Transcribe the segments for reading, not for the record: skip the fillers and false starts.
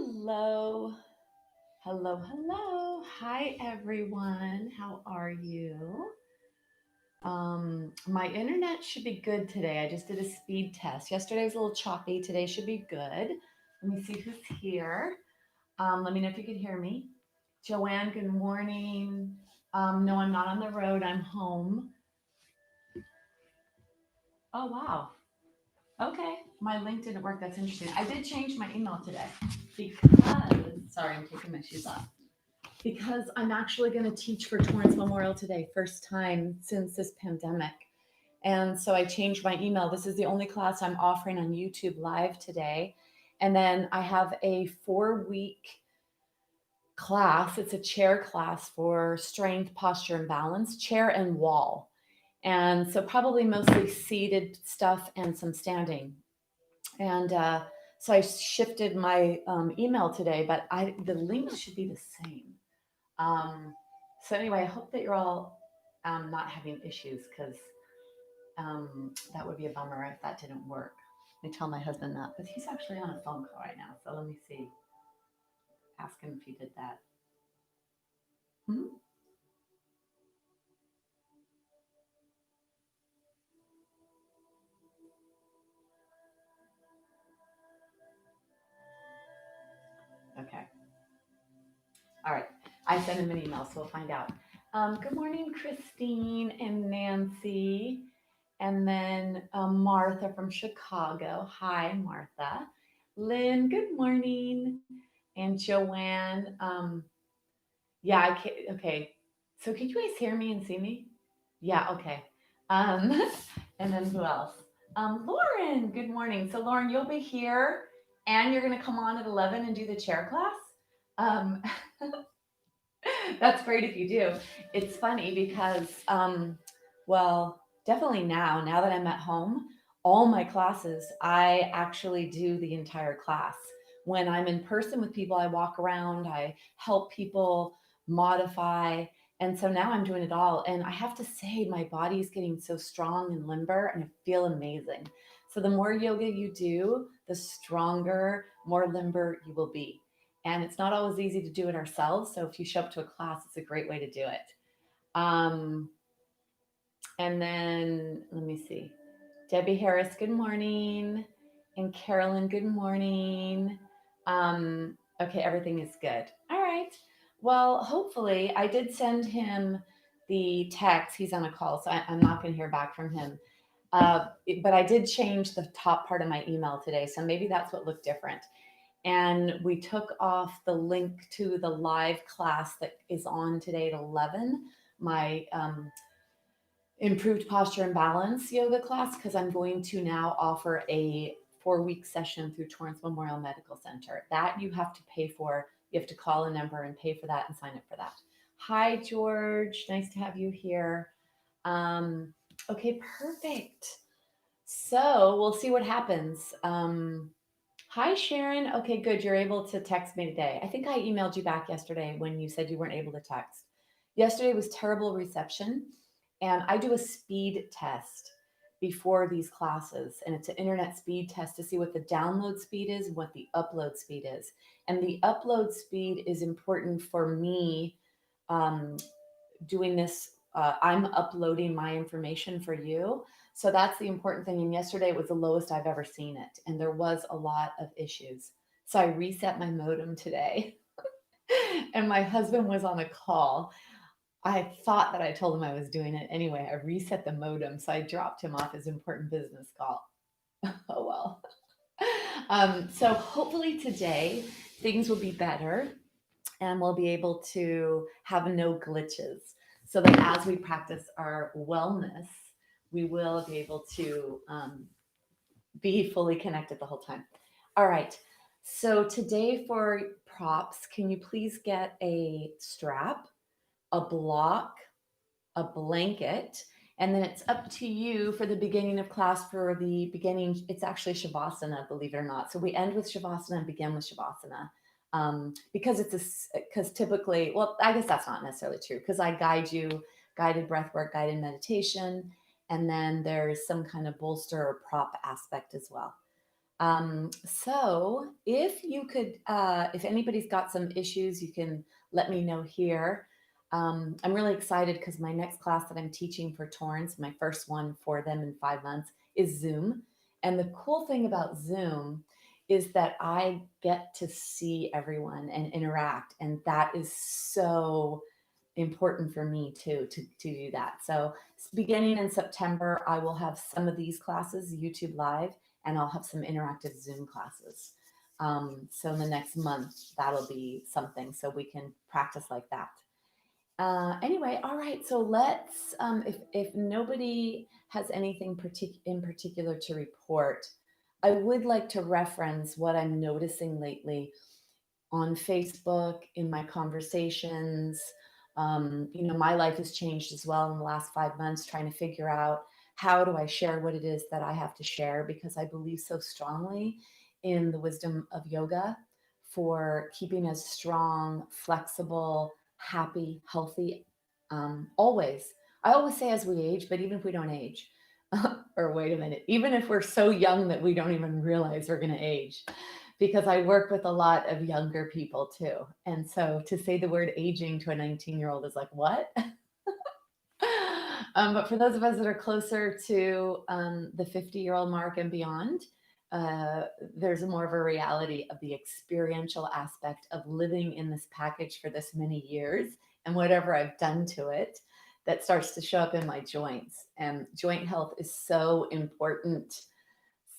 Hello. Hello, hello. Hi, everyone. How are you? My internet should be good today. I just did a speed test. Yesterday was a little choppy. Today should be good. Let me see who's here. Let me know if you can hear me. Joanne, good morning. No, I'm not on the road. I'm home. Oh, wow. Okay. My link didn't work. That's interesting. I did change my email today sorry, I'm taking my shoes off. Because I'm actually going to teach for Torrance Memorial today, first time since this pandemic. And so I changed my email. This is the only class I'm offering on YouTube Live today. And then I have a 4-week class. It's a chair class for strength, posture, and balance, chair and wall. And so probably mostly seated stuff and some standing. And so I shifted my email today, but the link should be the same. Um, so anyway, I hope that you're all not having issues because that would be a bummer if that didn't work. I tell my husband that, but he's actually on a phone call right now. So let me see. Ask him if he did that. Hmm? Okay. All right. I sent him an email, so we'll find out. Good morning, Christine and Nancy. And then Martha from Chicago. Hi, Martha. Lynn, good morning. And Joanne. Yeah, I can okay. So can you guys hear me and see me? Yeah, okay. Um, and then who else? Lauren, good morning. So Lauren, you'll be here and you're gonna come on at 11 and do the chair class. Um, that's great if you do. It's funny because, well, definitely now that I'm at home, all my classes, I actually do the entire class. When I'm in person with people, I walk around, I help people modify. And so now I'm doing it all. And I have to say, my body is getting so strong and limber, and I feel amazing. So the more yoga you do, the stronger, more limber you will be. And it's not always easy to do it ourselves. So if you show up to a class, it's a great way to do it. Um, and then let me see. Debbie Harris, good morning. And Carolyn, good morning. Okay, everything is good. All right. Well, hopefully, I did send him the text. He's on a call, so I'm not going to hear back from him. But I did change the top part of my email today, so maybe that's what looked different. And we took off the link to the live class that is on today at 11, my improved posture and balance yoga class, because I'm going to now offer a 4-week session through Torrance Memorial Medical Center. That you have to pay for. You have to call a number and pay for that and sign up for that. Hi, George. Nice to have you here. Okay, perfect. So we'll see what happens. Hi, Sharon. Okay, good. You're able to text me today. I think I emailed you back yesterday when you said you weren't able to text. Yesterday was terrible reception, and I do a speed test before these classes, and it's an internet speed test to see what the download speed is and what the upload speed is. And the upload speed is important for me um, doing this. I'm uploading my information for you. So that's the important thing. And yesterday it was the lowest I've ever seen it. And there was a lot of issues. So I reset my modem today. And my husband was on a call. I thought that I told him I was doing it anyway. I reset the modem. So I dropped him off his important business call. Oh, well. So hopefully today things will be better and we'll be able to have no glitches so that as we practice our wellness, we will be able to be fully connected the whole time. All right. So today for props, can you please get a strap, a block, a blanket, and then it's up to you for the beginning of class. For the beginning, it's actually Shavasana, believe it or not. So we end with Shavasana and begin with Shavasana. Because because typically, well, I guess that's not necessarily true because I guide you, guided breath work, guided meditation, and then there's some kind of bolster or prop aspect as well. So if you could, if anybody's got some issues, you can let me know here. I'm really excited because my next class that I'm teaching for Torrance, my first one for them in 5 months, is Zoom. And the cool thing about Zoom is that I get to see everyone and interact. And that is so important for me too, to do that. So beginning in September, I will have some of these classes YouTube live, and I'll have some interactive Zoom classes. So in the next month, that'll be something so we can practice like that. Anyway, all right. So let's, if nobody has anything in particular to report, I would like to reference what I'm noticing lately on Facebook, in my conversations. My life has changed as well in the last 5 months, trying to figure out how do I share what it is that I have to share, because I believe so strongly in the wisdom of yoga for keeping us strong, flexible, happy, healthy, always. I always say as we age, but even if we don't age, or wait a minute, even if we're so young that we don't even realize we're going to age, because I work with a lot of younger people too. And so to say the word aging to a 19-year-old is like, what? But for those of us that are closer to the 50-year-old mark and beyond, uh, there's more of a reality of the experiential aspect of living in this package for this many years and whatever I've done to it that starts to show up in my joints. And joint health is so important.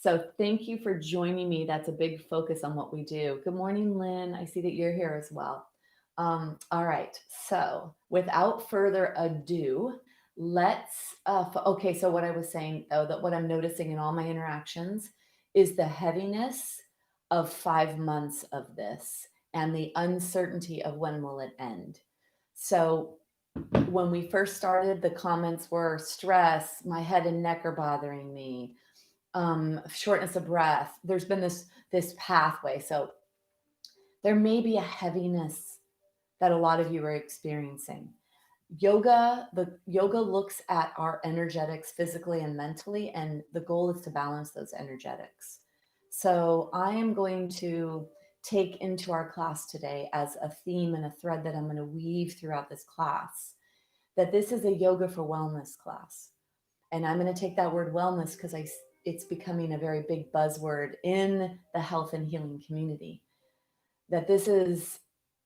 So thank you for joining me. That's a big focus on what we do. Good morning, Lynn. I see that you're here as well. All right. So without further ado, let's, okay. So what I was saying though, that what I'm noticing in all my interactions is the heaviness of 5 months of this and the uncertainty of when will it end. So when we first started, the comments were stress, my head and neck are bothering me, shortness of breath. There's been this pathway. So there may be a heaviness that a lot of you are experiencing. The yoga looks at our energetics physically and mentally, and the goal is to balance those energetics. So I am going to take into our class today as a theme and a thread that I'm going to weave throughout this class, that this is a yoga for wellness class. And I'm going to take that word wellness because it's becoming a very big buzzword in the health and healing community, that this is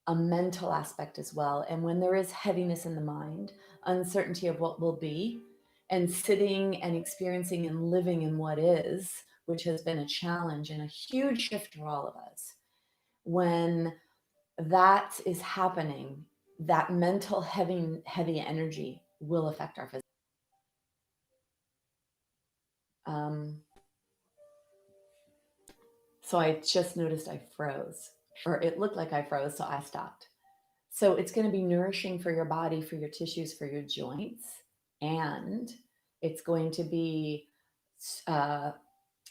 a mental aspect as well. And when there is heaviness in the mind, uncertainty of what will be, and sitting and experiencing and living in what is, which has been a challenge and a huge shift for all of us, when that is happening, that mental heavy energy will affect our physical. um, So I just noticed I froze, or it looked like I froze, so I stopped. So it's going to be nourishing for your body, for your tissues, for your joints, and it's going to be uh,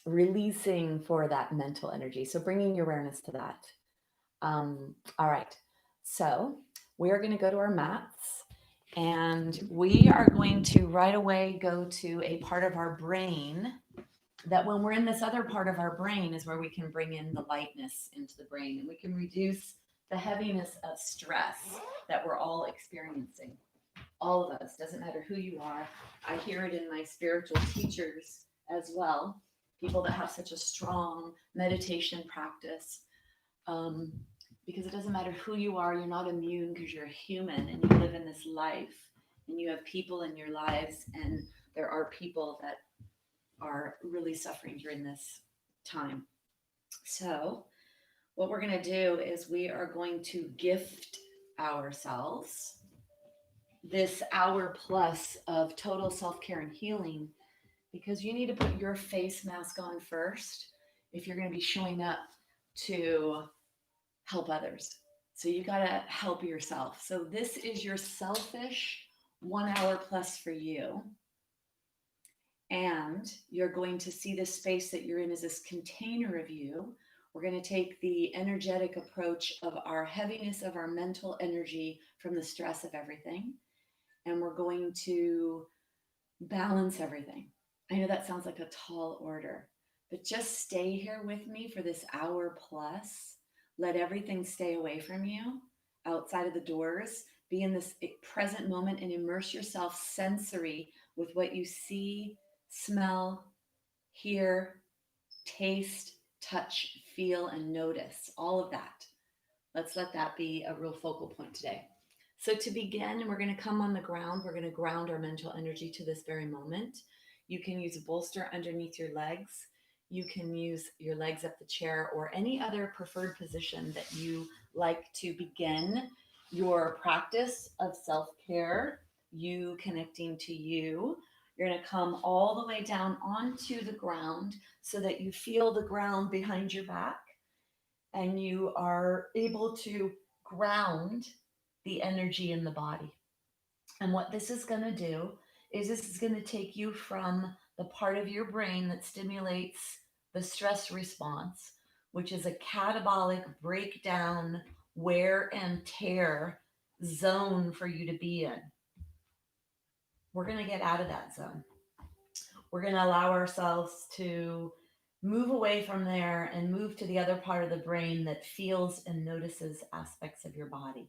releasing for that mental energy. So bringing your awareness to that. All right. So we are going to go to our mats, and we are going to right away go to a part of our brain that when we're in this other part of our brain is where we can bring in the lightness into the brain, and we can reduce the heaviness of stress that we're all experiencing. All of us, doesn't matter who you are. I hear it in my spiritual teachers as well, people that have such a strong meditation practice. Um, because it doesn't matter who you are, you're not immune because you're a human and you live in this life and you have people in your lives, and there are people that are really suffering during this time. So, what we're going to do is we are going to gift ourselves this hour plus of total self care and healing, because you need to put your face mask on first if you're going to be showing up to help others. So, you got to help yourself. So, this is your selfish 1 hour plus for you. And you're going to see this space that you're in as this container of you. We're going to take the energetic approach of our heaviness of our mental energy from the stress of everything, and we're going to balance everything. I know that sounds like a tall order, But just stay here with me for this hour plus. Let everything stay away from you outside of the doors. Be in this present moment and immerse yourself sensory with what you see, smell, hear, taste, touch, feel, and notice. All of that. Let's let that be a real focal point today. So, to begin, we're going to come on the ground. We're going to ground our mental energy to this very moment. You can use a bolster underneath your legs. You can use your legs up the chair or any other preferred position that you like to begin your practice of self care, you connecting to you. You're going to come all the way down onto the ground so that you feel the ground behind your back and you are able to ground the energy in the body. And what this is going to do is this is going to take you from the part of your brain that stimulates the stress response, which is a catabolic breakdown, wear and tear zone for you to be in. We're going to get out of that zone. We're going to allow ourselves to move away from there and move to the other part of the brain that feels and notices aspects of your body.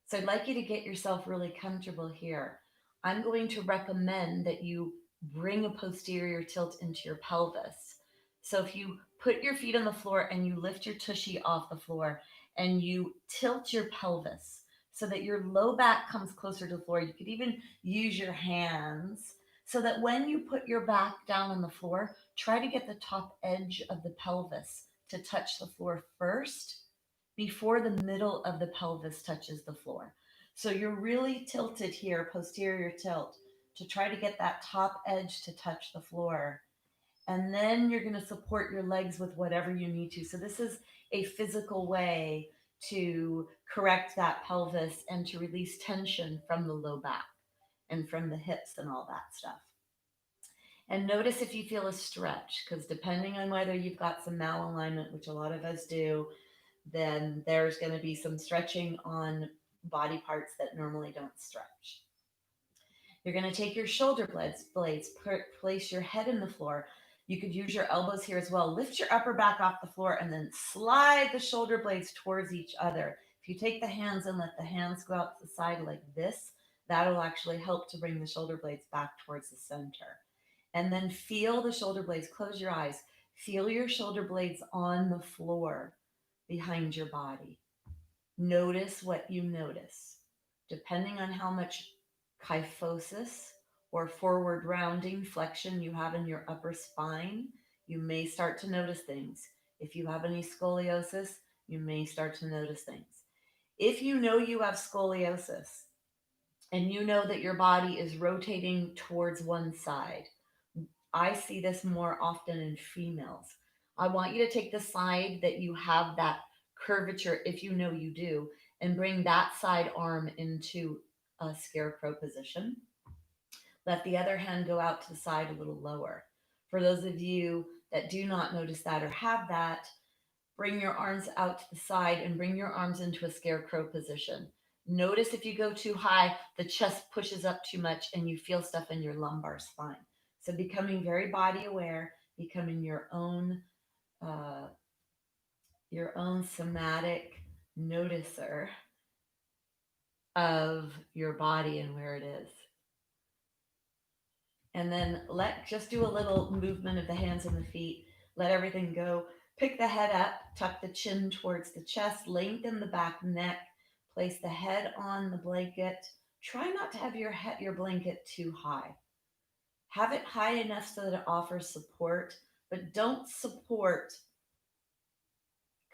So I'd like you to get yourself really comfortable here. I'm going to recommend that you bring a posterior tilt into your pelvis. So if you put your feet on the floor and you lift your tushy off the floor and you tilt your pelvis so that your low back comes closer to the floor, you could even use your hands so that when you put your back down on the floor, try to get the top edge of the pelvis to touch the floor first before the middle of the pelvis touches the floor. So you're really tilted here, posterior tilt, to try to get that top edge to touch the floor. And then you're going to support your legs with whatever you need to. So this is a physical way to correct that pelvis and to release tension from the low back and from the hips and all that stuff. And notice if you feel a stretch, because depending on whether you've got some malalignment, which a lot of us do, then there's going to be some stretching on body parts that normally don't stretch. You're going to take your shoulder blades, place your head in the floor. You could use your elbows here as well. Lift your upper back off the floor and then slide the shoulder blades towards each other. If you take the hands and let the hands go out to the side like this, that'll actually help to bring the shoulder blades back towards the center. And then feel the shoulder blades. Close your eyes. Feel your shoulder blades on the floor behind your body. Notice what you notice. Depending on how much kyphosis or forward rounding flexion you have in your upper spine, you may start to notice things. If you have any scoliosis, you may start to notice things. If you know you have scoliosis and you know that your body is rotating towards one side, I see this more often in females. I want you to take the side that you have that curvature, if you know you do, and bring that side arm into a scarecrow position. Let the other hand go out to the side a little lower. For those of you that do not notice that or have that, bring your arms out to the side and bring your arms into a scarecrow position. Notice if you go too high, the chest pushes up too much and you feel stuff in your lumbar spine. So becoming very body aware, becoming uh, your own somatic noticer of your body and where it is. And then just do a little movement of the hands and the feet. Let everything go. Pick the head up, tuck the chin towards the chest, lengthen the back neck, place the head on the blanket. Try not to have your blanket too high. Have it high enough so that it offers support, but don't support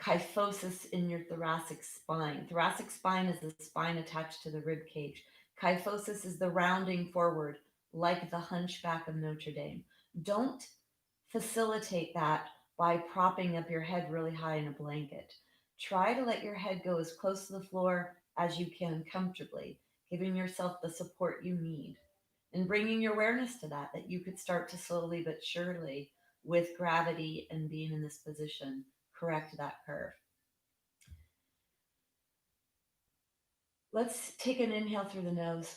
kyphosis in your thoracic spine. Thoracic spine is the spine attached to the rib cage. Kyphosis is the rounding forward, like the hunchback of Notre Dame. Don't facilitate that by propping up your head really high in a blanket. Try to let your head go as close to the floor as you can comfortably, giving yourself the support you need and bringing your awareness to that you could start to slowly but surely, with gravity and being in this position, correct that curve. Let's take an inhale through the nose.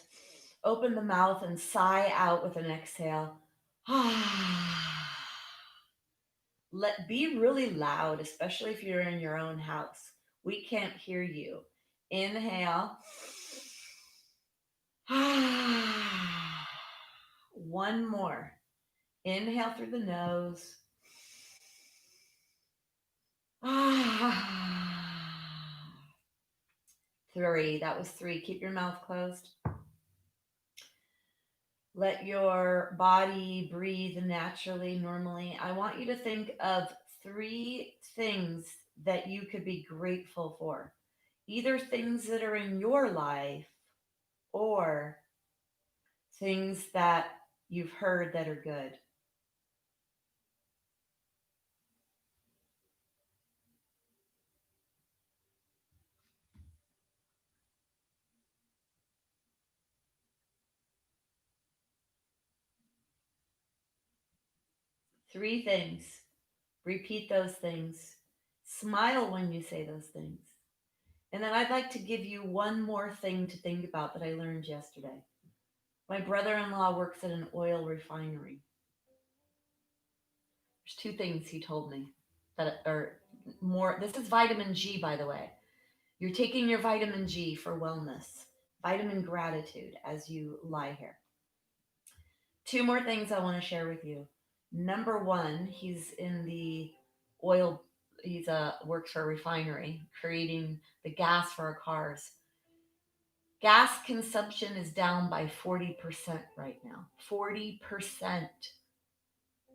Open the mouth and sigh out with an exhale. Be really loud, especially if you're in your own house. We can't hear you. Inhale. One more. Inhale through the nose. 3. That was 3. Keep your mouth closed. Let your body breathe naturally, normally. I want you to think of 3 things that you could be grateful for. Either things that are in your life or things that you've heard that are good. 3 things. Repeat those things. Smile when you say those things. And then I'd like to give you one more thing to think about that I learned yesterday. My brother-in-law works at an oil refinery. There's 2 things he told me that are more. This is vitamin G, by the way. You're taking your vitamin G for wellness, vitamin gratitude as you lie here. 2 more things I want to share with you. Number 1, he's in the oil. He's works for a refinery, creating the gas for our cars. Gas consumption is down by 40% right now. 40%.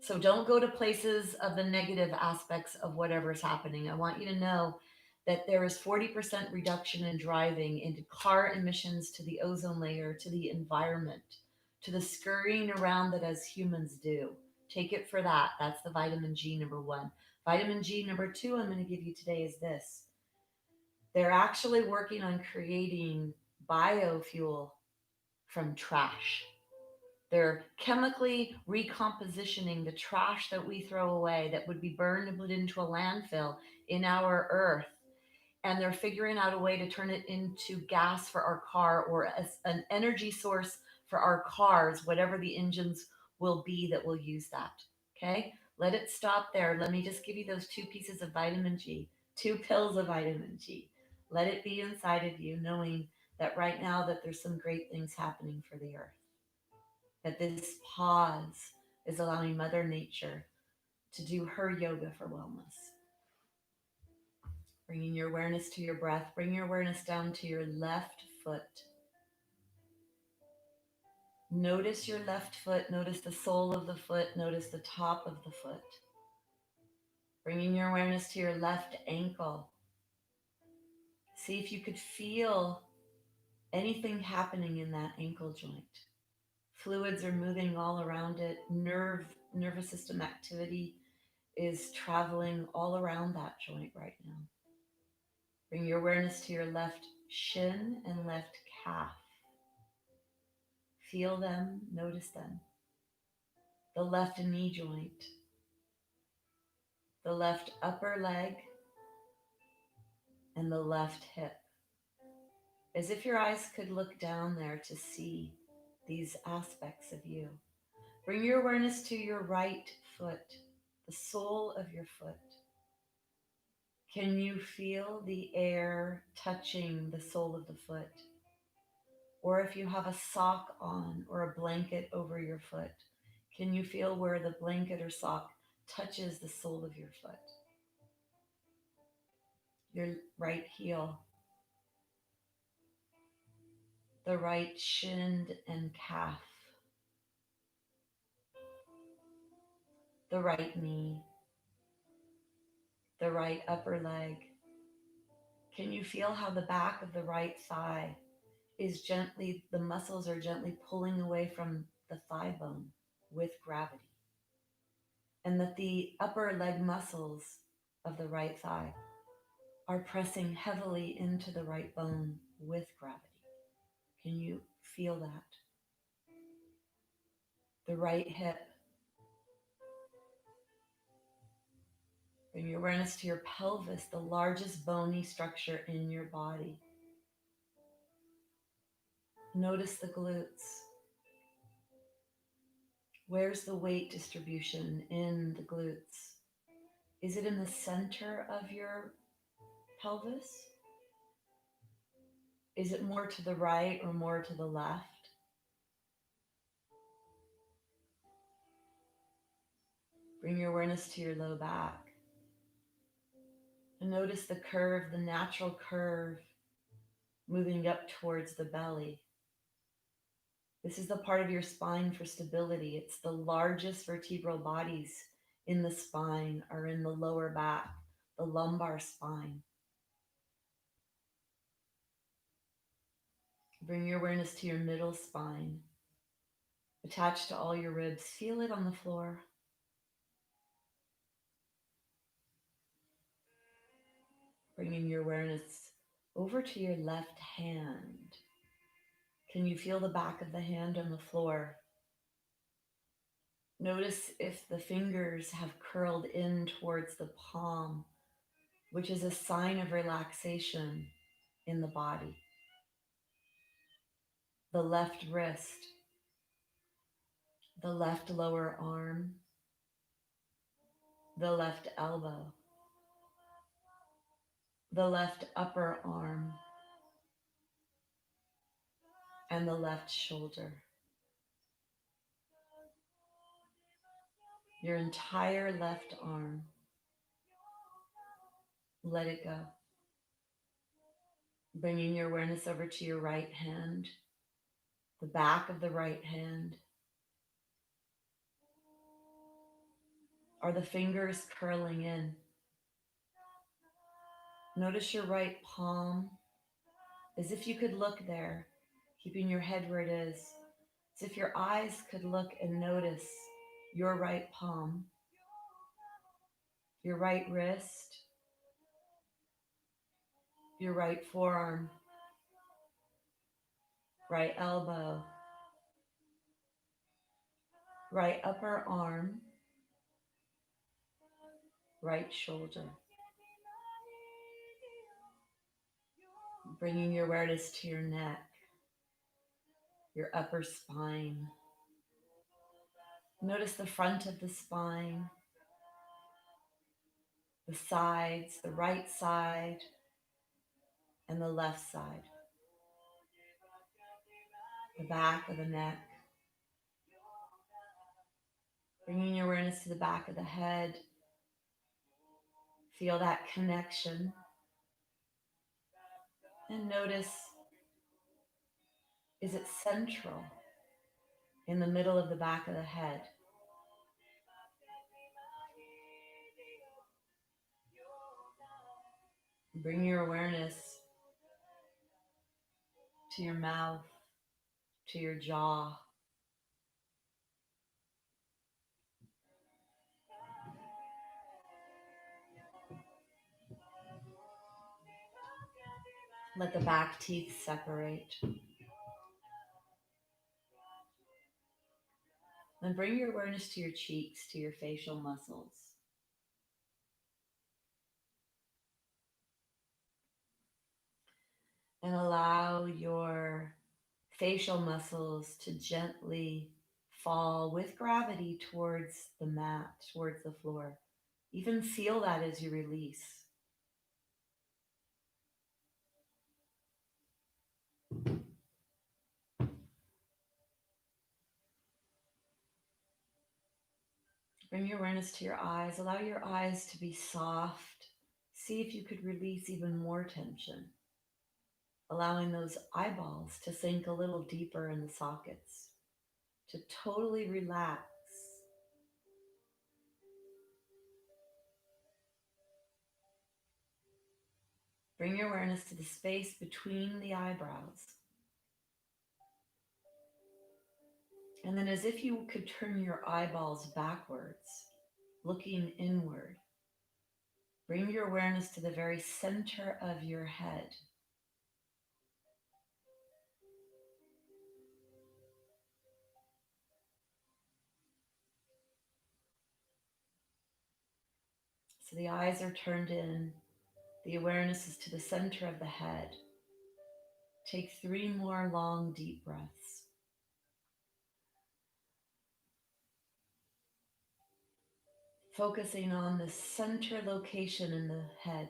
So don't go to places of the negative aspects of whatever's happening. I want you to know that there is 40% reduction in driving, into car emissions, to the ozone layer, to the environment, to the scurrying around that as humans do. Take it for that. That's the vitamin G number 1. Vitamin G number 2 I'm going to give you today is this. They're actually working on creating biofuel from trash. They're chemically recompositioning the trash that we throw away that would be burned and put into a landfill in our earth. And they're figuring out a way to turn it into gas for our car, or as an energy source for our cars, whatever the engines will be that will use that. Okay? Let it stop there. Let me just give you those 2 pieces of vitamin G, 2 pills of vitamin G. Let it be inside of you, knowing that right now that there's some great things happening for the earth. That this pause is allowing Mother Nature to do her yoga for wellness. Bringing your awareness to your breath. Bring your awareness down to your left foot. Notice your left foot. Notice the sole of the foot. Notice the top of the foot. Bringing your awareness to your left ankle. See if you could feel anything happening in that ankle joint. Fluids are moving all around it. Nervous system activity is traveling all around that joint right now. Bring your awareness to your left shin and left calf. Feel them, notice them. The left knee joint, the left upper leg, and the left hip. As if your eyes could look down there to see these aspects of you. Bring your awareness to your right foot, the sole of your foot. Can you feel the air touching the sole of the foot? Or if you have a sock on or a blanket over your foot, can you feel where the blanket or sock touches the sole of your foot? Your right heel, the right shin and calf, the right knee, the right upper leg. Can you feel how the back of the right thigh is gently, the muscles are gently pulling away from the thigh bone with gravity? And that the upper leg muscles of the right thigh are pressing heavily into the right bone with gravity. Can you feel that? The right hip. Bring your awareness to your pelvis, the largest bony structure in your body. Notice the glutes. Where's the weight distribution in the glutes? Is it in the center of your pelvis? Is it more to the right or more to the left? Bring your awareness to your low back and notice the curve, the natural curve moving up towards the belly. This is the part of your spine for stability. It's the largest vertebral bodies in the spine are in the lower back, the lumbar spine. Bring your awareness to your middle spine, attached to all your ribs. Feel it on the floor. Bringing your awareness over to your left hand. Can you feel the back of the hand on the floor? Notice if the fingers have curled in towards the palm, which is a sign of relaxation in the body. The left wrist, the left lower arm, the left elbow, the left upper arm, and the left shoulder. Your entire left arm. Let it go. Bringing your awareness over to your right hand, the back of the right hand. Are the fingers curling in? Notice your right palm as if you could look there, keeping your head where it is, as if your eyes could look and notice your right palm, your right wrist, your right forearm, right elbow, right upper arm, right shoulder. Bringing your awareness to your neck, your upper spine. Notice the front of the spine, the sides, the right side, and the left side. The back of the neck. Bringing your awareness to the back of the head. Feel that connection. And notice, is it central in the middle of the back of the head? Bring your awareness to your mouth, to your jaw. Let the back teeth separate. Then bring your awareness to your cheeks, to your facial muscles. And allow your facial muscles to gently fall with gravity towards the mat, towards the floor. Even feel that as you release. Bring your awareness to your eyes. Allow your eyes to be soft. See if you could release even more tension. Allowing those eyeballs to sink a little deeper in the sockets, to totally relax. Bring your awareness to the space between the eyebrows. And then, as if you could turn your eyeballs backwards, looking inward, bring your awareness to the very center of your head. So the eyes are turned in, the awareness is to the center of the head. Take 3 more long, deep breaths. focusing on the center location in the head.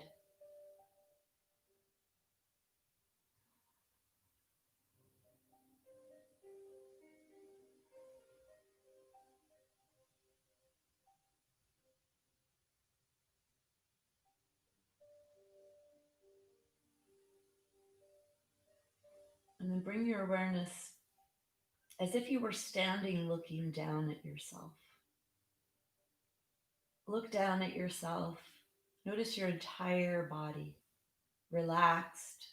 And then bring your awareness as if you were standing looking down at yourself. Look down at yourself. Notice your entire body relaxed.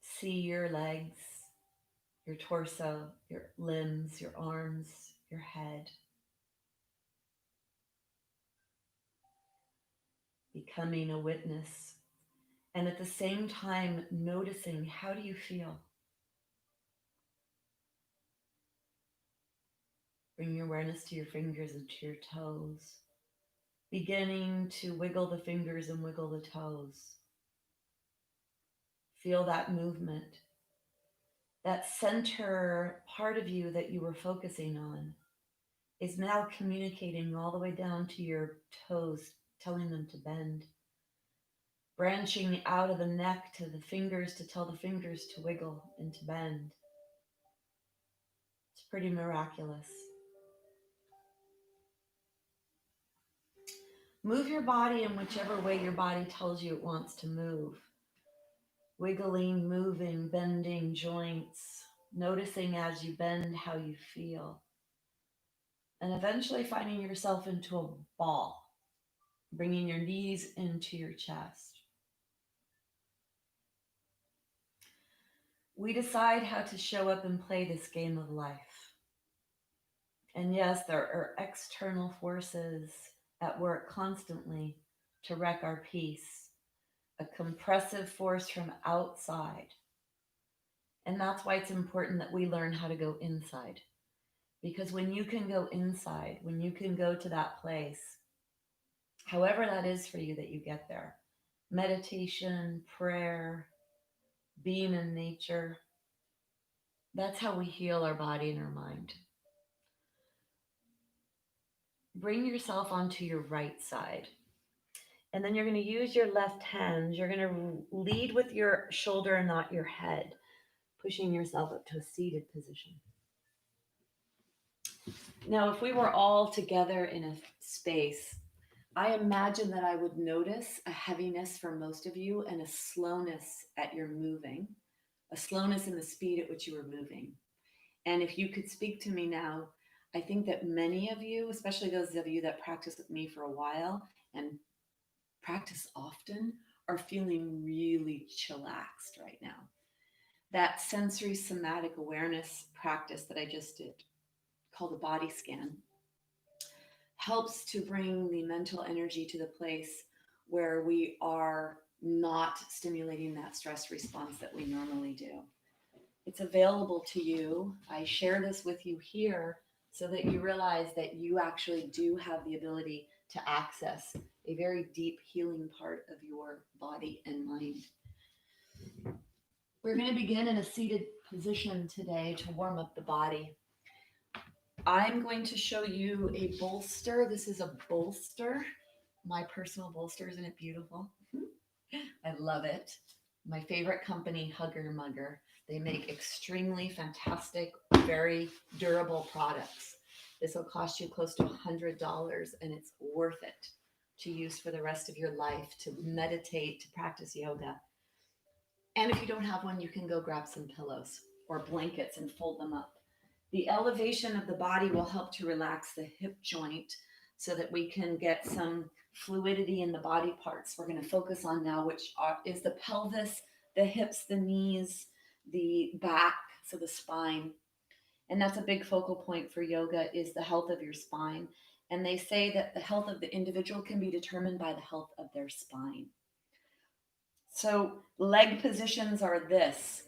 See your legs, your torso, your limbs, your arms, your head. Becoming a witness. And at the same time, noticing, how do you feel? Bring your awareness to your fingers and to your toes. Beginning to wiggle the fingers and wiggle the toes. Feel that movement. That center part of you that you were focusing on is now communicating all the way down to your toes, telling them to bend. Branching out of the neck to the fingers to tell the fingers to wiggle and to bend. It's pretty miraculous. Move your body in whichever way your body tells you it wants to move. Wiggling, moving, bending joints, noticing as you bend how you feel. And eventually finding yourself into a ball, bringing your knees into your chest. We decide how to show up and play this game of life. And yes, there are external forces at work constantly to wreck our peace, a compressive force from outside. And that's why it's important that we learn how to go inside. Because when you can go inside, when you can go to that place, however that is for you that you get there, meditation, prayer, being in nature, that's how we heal our body and our mind. Bring yourself onto your right side. And then you're going to use your left hand. You're going to lead with your shoulder and not your head, pushing yourself up to a seated position. Now, if we were all together in a space, I imagine that I would notice a heaviness for most of you and a slowness at your moving, a slowness in the speed at which you were moving. And if you could speak to me now, I think that many of you, especially those of you that practice with me for a while and practice often, are feeling really chillaxed right now. That sensory somatic awareness practice that I just did, called a body scan, helps to bring the mental energy to the place where we are not stimulating that stress response that we normally do. It's available to you. I share this with you here so that you realize that you actually do have the ability to access a very deep healing part of your body and mind. We're going to begin in a seated position today to warm up the body. I'm going to show you a bolster. This is a bolster, my personal bolster. Isn't it beautiful? I love it. My favorite company, Hugger Mugger. They make extremely fantastic, very durable products. This will cost you close to $100, and it's worth it to use for the rest of your life, to meditate, to practice yoga. And if you don't have one, you can go grab some pillows or blankets and fold them up. The elevation of the body will help to relax the hip joint so that we can get some fluidity in the body parts we're going to focus on now, which is the pelvis, the hips, the knees, the back, so the spine. And that's a big focal point for yoga, is the health of your spine. And they say that the health of the individual can be determined by the health of their spine. So leg positions are this: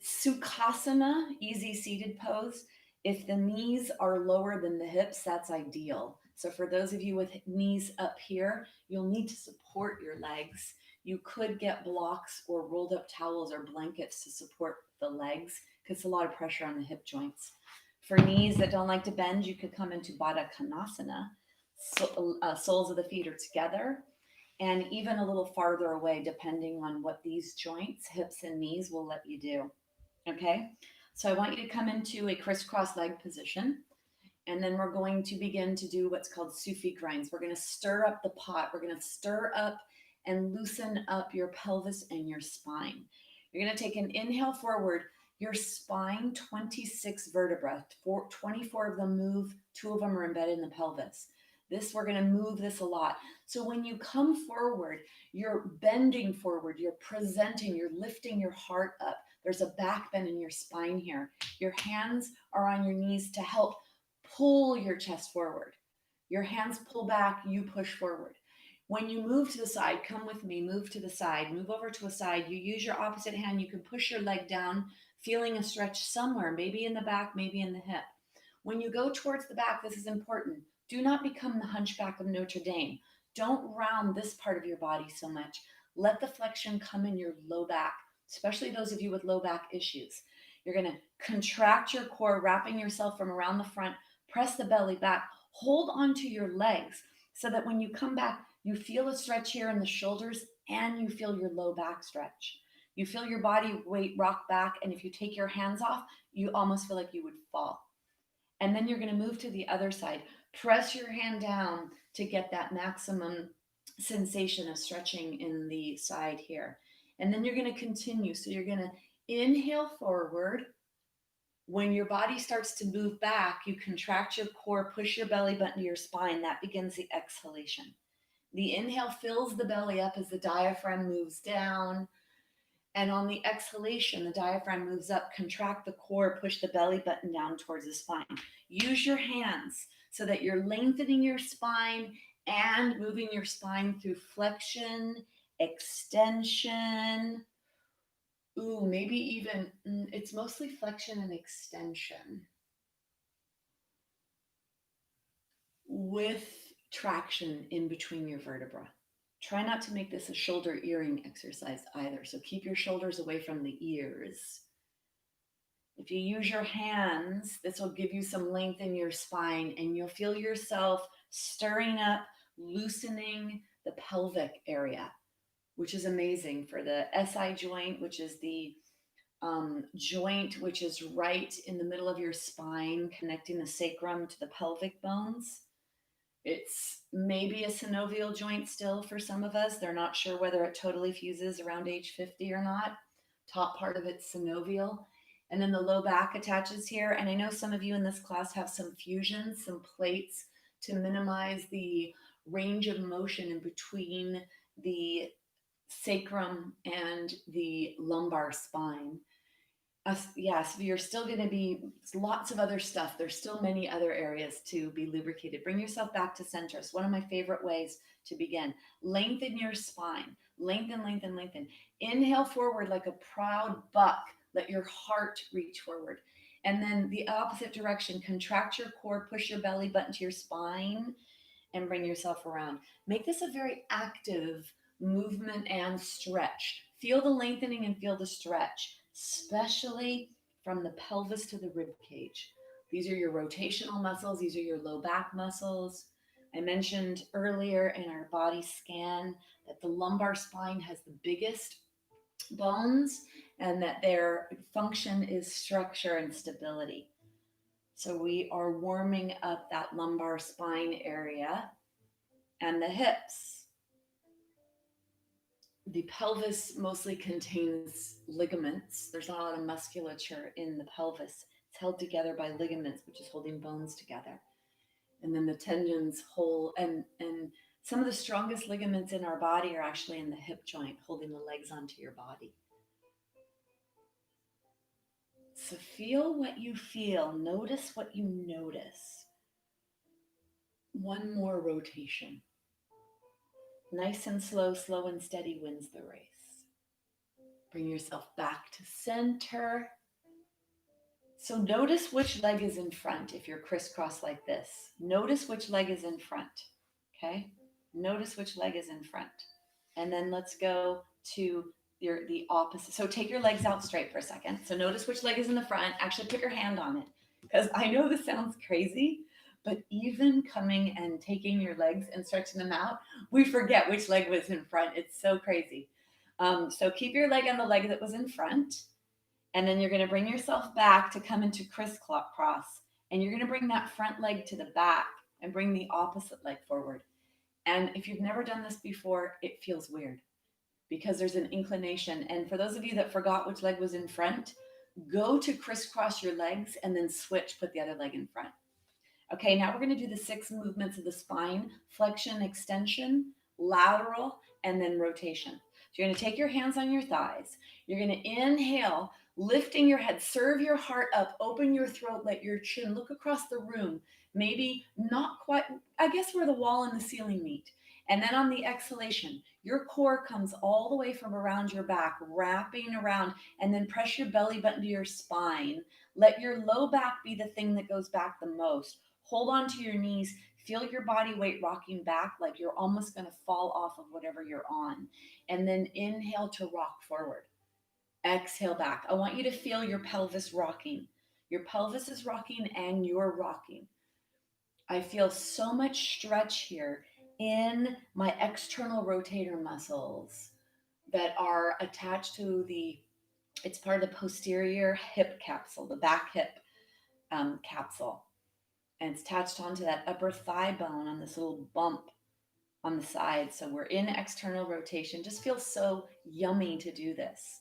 Sukhasana, easy seated pose. If the knees are lower than the hips, that's ideal. So for those of you with knees up here, you'll need to support your legs. You could get blocks or rolled up towels or blankets to support the legs because it's a lot of pressure on the hip joints. For knees that don't like to bend, you could come into Baddha Konasana. Soles of the feet are together and even a little farther away, depending on what these joints, hips and knees, will let you do. Okay, so I want you to come into a crisscross leg position. And then we're going to begin to do what's called Sufi grinds. We're going to stir up the pot. We're going to stir up and loosen up your pelvis and your spine. You're going to take an inhale forward. Your spine, 26 vertebrae, 24 of them move, 2 of them are embedded in the pelvis. We're going to move this a lot. So when you come forward, you're bending forward, you're presenting, you're lifting your heart up. There's a back bend in your spine here. Your hands are on your knees to help pull your chest forward. Your hands pull back, you push forward. When you move to the side, come with me, move to the side, move over to a side. You use your opposite hand, you can push your leg down, feeling a stretch somewhere, maybe in the back, maybe in the hip. When you go towards the back, this is important. Do not become the hunchback of Notre Dame. Don't round this part of your body so much. Let the flexion come in your low back, especially those of you with low back issues. You're going to contract your core, wrapping yourself from around the front. Press the belly back, hold onto your legs so that when you come back, you feel a stretch here in the shoulders and you feel your low back stretch. You feel your body weight rock back, and if you take your hands off, you almost feel like you would fall. And then you're going to move to the other side. Press your hand down to get that maximum sensation of stretching in the side here. And then you're going to continue. So you're going to inhale forward. When your body starts to move back, you contract your core, push your belly button to your spine. That begins the exhalation. The inhale fills the belly up as the diaphragm moves down. And on the exhalation, the diaphragm moves up, contract the core, push the belly button down towards the spine. Use your hands so that you're lengthening your spine and moving your spine through flexion, extension. Ooh, maybe even, it's mostly flexion and extension with traction in between your vertebra. Try not to make this a shoulder earring exercise either. So keep your shoulders away from the ears. If you use your hands, this will give you some length in your spine and you'll feel yourself stirring up, loosening the pelvic area, which is amazing for the SI joint, which is the joint which is right in the middle of your spine, connecting the sacrum to the pelvic bones. It's maybe a synovial joint still for some of us. They're not sure whether it totally fuses around age 50 or not. Top part of it's synovial. And then the low back attaches here. And I know some of you in this class have some fusions, some plates to minimize the range of motion in between the sacrum and the lumbar spine. Yes, you're still going to be lots of other stuff. There's still many other areas to be lubricated. Bring yourself back to center. It's one of my favorite ways to begin. Lengthen your spine. Lengthen, lengthen, lengthen. Inhale forward like a proud buck. Let your heart reach forward. And then the opposite direction. Contract your core, push your belly button to your spine, and bring yourself around. Make this a very active movement and stretch. Feel the lengthening and feel the stretch, especially from the pelvis to the rib cage. These are your rotational muscles. These are your low back muscles. I mentioned earlier in our body scan that the lumbar spine has the biggest bones and that their function is structure and stability. So we are warming up that lumbar spine area and the hips. The pelvis mostly contains ligaments. There's not a lot of musculature in the pelvis. It's held together by ligaments, which is holding bones together. And then the tendons hold, and some of the strongest ligaments in our body are actually in the hip joint, holding the legs onto your body. So feel what you feel. Notice what you notice. One more rotation. Nice and slow, slow and steady wins the race. Bring yourself back to center. So notice which leg is in front if you're crisscross like this. Notice which leg is in front, okay? Notice which leg is in front. And then let's go to the opposite. So take your legs out straight for a second. So notice which leg is in the front. Actually put your hand on it. Because I know this sounds crazy, but even coming and taking your legs and stretching them out, we forget which leg was in front. It's so crazy. So keep your leg on the leg that was in front, and then you're going to bring yourself back to come into crisscross, and you're going to bring that front leg to the back and bring the opposite leg forward. And if you've never done this before, it feels weird because there's an inclination. And for those of you that forgot which leg was in front, go to crisscross your legs and then switch, put the other leg in front. Okay, now we're going to do the 6 movements of the spine: flexion, extension, lateral, and then rotation. So you're going to take your hands on your thighs. You're going to inhale, lifting your head, serve your heart up, open your throat, let your chin look across the room. Maybe not quite, I guess, where the wall and the ceiling meet. And then on the exhalation, your core comes all the way from around your back, wrapping around, and then press your belly button to your spine. Let your low back be the thing that goes back the most. Hold on to your knees. Feel your body weight rocking back like you're almost going to fall off of whatever you're on. And then inhale to rock forward. Exhale back. I want you to feel your pelvis rocking. Your pelvis is rocking and you're rocking. I feel so much stretch here in my external rotator muscles that are attached to it's part of the posterior hip capsule, the back hip capsule. And it's attached onto that upper thigh bone on this little bump on the side. So we're in external rotation. Just feels so yummy to do this.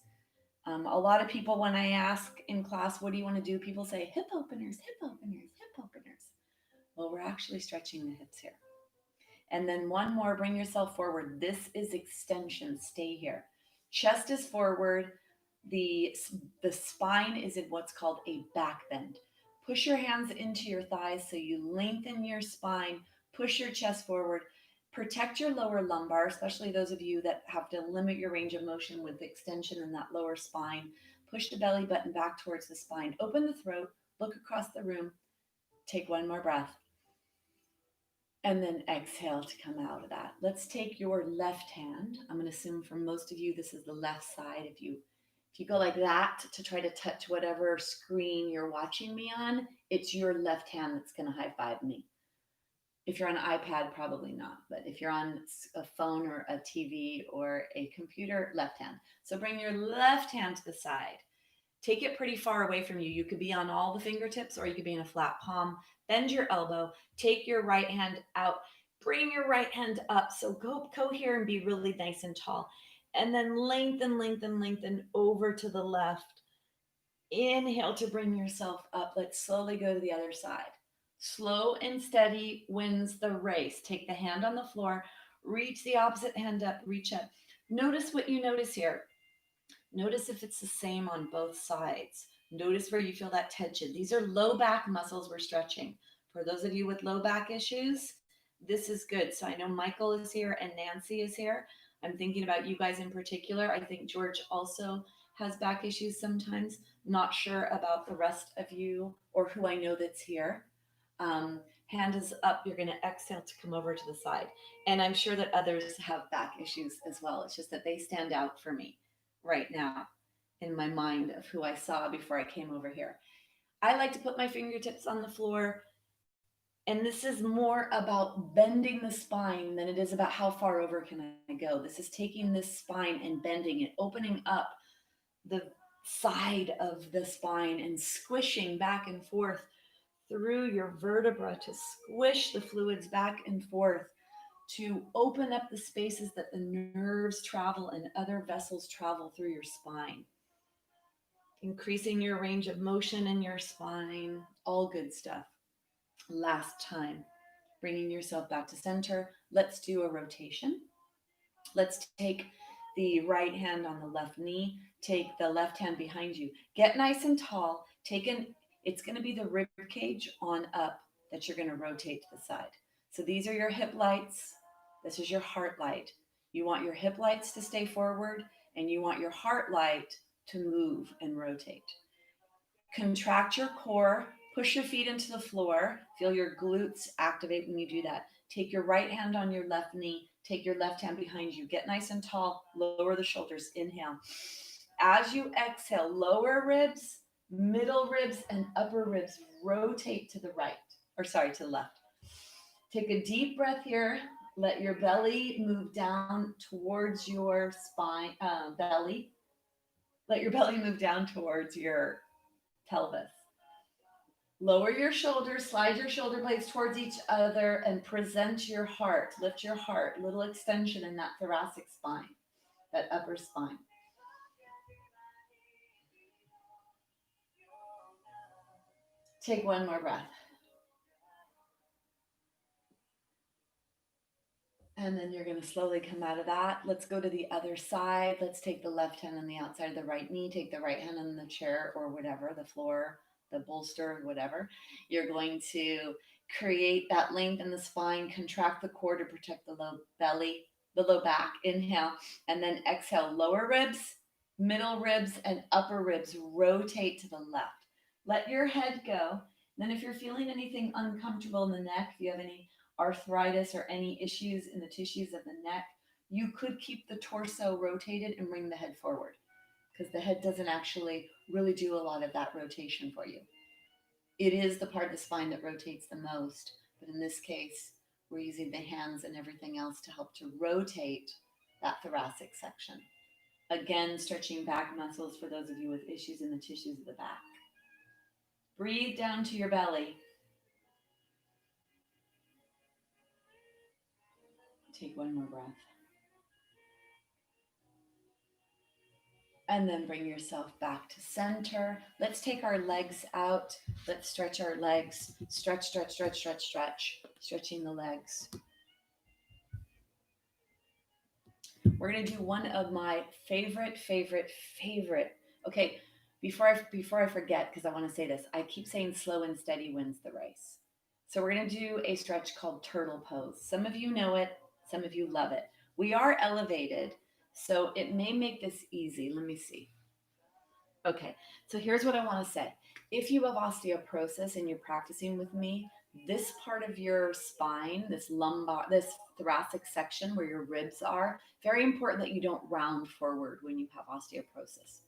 A lot of people, when I ask in class, what do you want to do? People say hip openers, hip openers, hip openers. Well, we're actually stretching the hips here. And then one more, bring yourself forward. This is extension. Stay here. Chest is forward. The, the spine is in what's called a back bend. Push your hands into your thighs so you lengthen your spine. Push your chest forward. Protect your lower lumbar, especially those of you that have to limit your range of motion with extension in that lower spine. Push the belly button back towards the spine. Open the throat. Look across the room. Take one more breath. And then exhale to come out of that. Let's take your left hand. I'm going to assume for most of you, this is the left side. If you go like that to try to touch whatever screen you're watching me on, it's your left hand that's going to high five me. If you're on an iPad, probably not. But if you're on a phone or a TV or a computer, left hand. So bring your left hand to the side. Take it pretty far away from you. You could be on all the fingertips or you could be in a flat palm. Bend your elbow. Take your right hand out. Bring your right hand up. So go here and be really nice and tall. And then lengthen, lengthen, lengthen over to the left. Inhale to bring yourself up. Let's slowly go to the other side. Slow and steady wins the race. Take the hand on the floor. Reach the opposite hand up. Reach up. Notice what you notice here. Notice if it's the same on both sides. Notice where you feel that tension. These are low back muscles we're stretching. For those of you with low back issues, this is good. So I know Michael is here and Nancy is here. I'm thinking about you guys in particular. I think George also has back issues sometimes. Not sure about the rest of you or who I know that's here. Hand is up. You're going to exhale to come over to the side. And I'm sure that others have back issues as well. It's just that they stand out for me right now in my mind of who I saw before I came over here. I like to put my fingertips on the floor, and this is more about bending the spine than it is about how far over can I go. This is taking this spine and bending it, opening up the side of the spine and squishing back and forth through your vertebra to squish the fluids back and forth, to open up the spaces that the nerves travel and other vessels travel through your spine. Increasing your range of motion in your spine, all good stuff. Last time, bringing yourself back to center. Let's do a rotation. Let's take the right hand on the left knee, take the left hand behind you. Get nice and tall. It's going to be the rib cage on up that you're going to rotate to the side. So these are your hip lights. This is your heart light. You want your hip lights to stay forward and you want your heart light to move and rotate. Contract your core, push your feet into the floor, feel your glutes activate when you do that. Take your right hand on your left knee, take your left hand behind you, get nice and tall, lower the shoulders, inhale. As you exhale, lower ribs, Middle ribs and upper ribs rotate to the right, or sorry, to the left. Take a deep breath here. Let your belly move down towards your spine, belly. Let your belly move down towards your pelvis. Lower your shoulders, slide your shoulder blades towards each other, and present your heart. Lift your heart, little extension in that thoracic spine, that upper spine. Take one more breath. And then you're going to slowly come out of that. Let's go to the other side. Let's take the left hand on the outside of the right knee. Take the right hand on the chair or whatever, the floor, the bolster, whatever. You're going to create that length in the spine, contract the core to protect the low belly, the low back. Inhale, and then exhale. Lower ribs, middle ribs, and upper ribs rotate to the left. Let your head go. Then if you're feeling anything uncomfortable in the neck, if you have any arthritis or any issues in the tissues of the neck, you could keep the torso rotated and bring the head forward because the head doesn't actually really do a lot of that rotation for you. It is the part of the spine that rotates the most, but in this case, we're using the hands and everything else to help to rotate that thoracic section. Again, stretching back muscles for those of you with issues in the tissues of the back. Breathe down to your belly. Take one more breath. And then bring yourself back to center. Let's take our legs out. Let's stretch our legs. Stretch, stretch, stretch, stretch, stretch. Stretching the legs. We're going to do one of my favorite. Okay, before I forget, because I want to say this, I keep saying slow and steady wins the race. So we're going to do a stretch called turtle pose. Some of you know it, some of you love it. We are elevated, so it may make this easy. Let me see. Okay, so here's what I want to say. If you have osteoporosis and you're practicing with me, this part of your spine, this lumbar, this thoracic section where your ribs are, very important that you don't round forward when you have osteoporosis.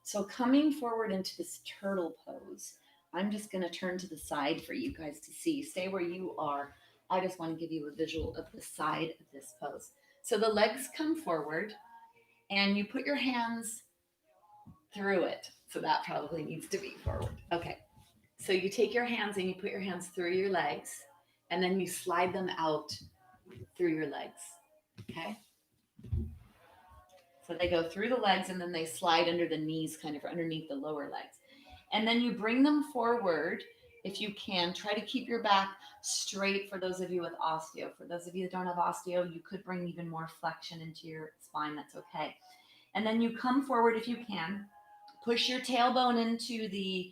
So coming forward into this turtle pose, I'm just going to turn to the side for you guys to see. Stay where you are. I just want to give you a visual of the side of this pose. So the legs come forward and you put your hands through it. So that probably needs to be forward. Okay. So you take your hands and you put your hands through your legs and then you slide them out through your legs. Okay. So they go through the legs and then they slide under the knees, kind of underneath the lower legs. And then you bring them forward if you can. Try to keep your back straight for those of you with osteo. For those of you that don't have osteo, you could bring even more flexion into your spine. That's okay. And then you come forward if you can. Push your tailbone into the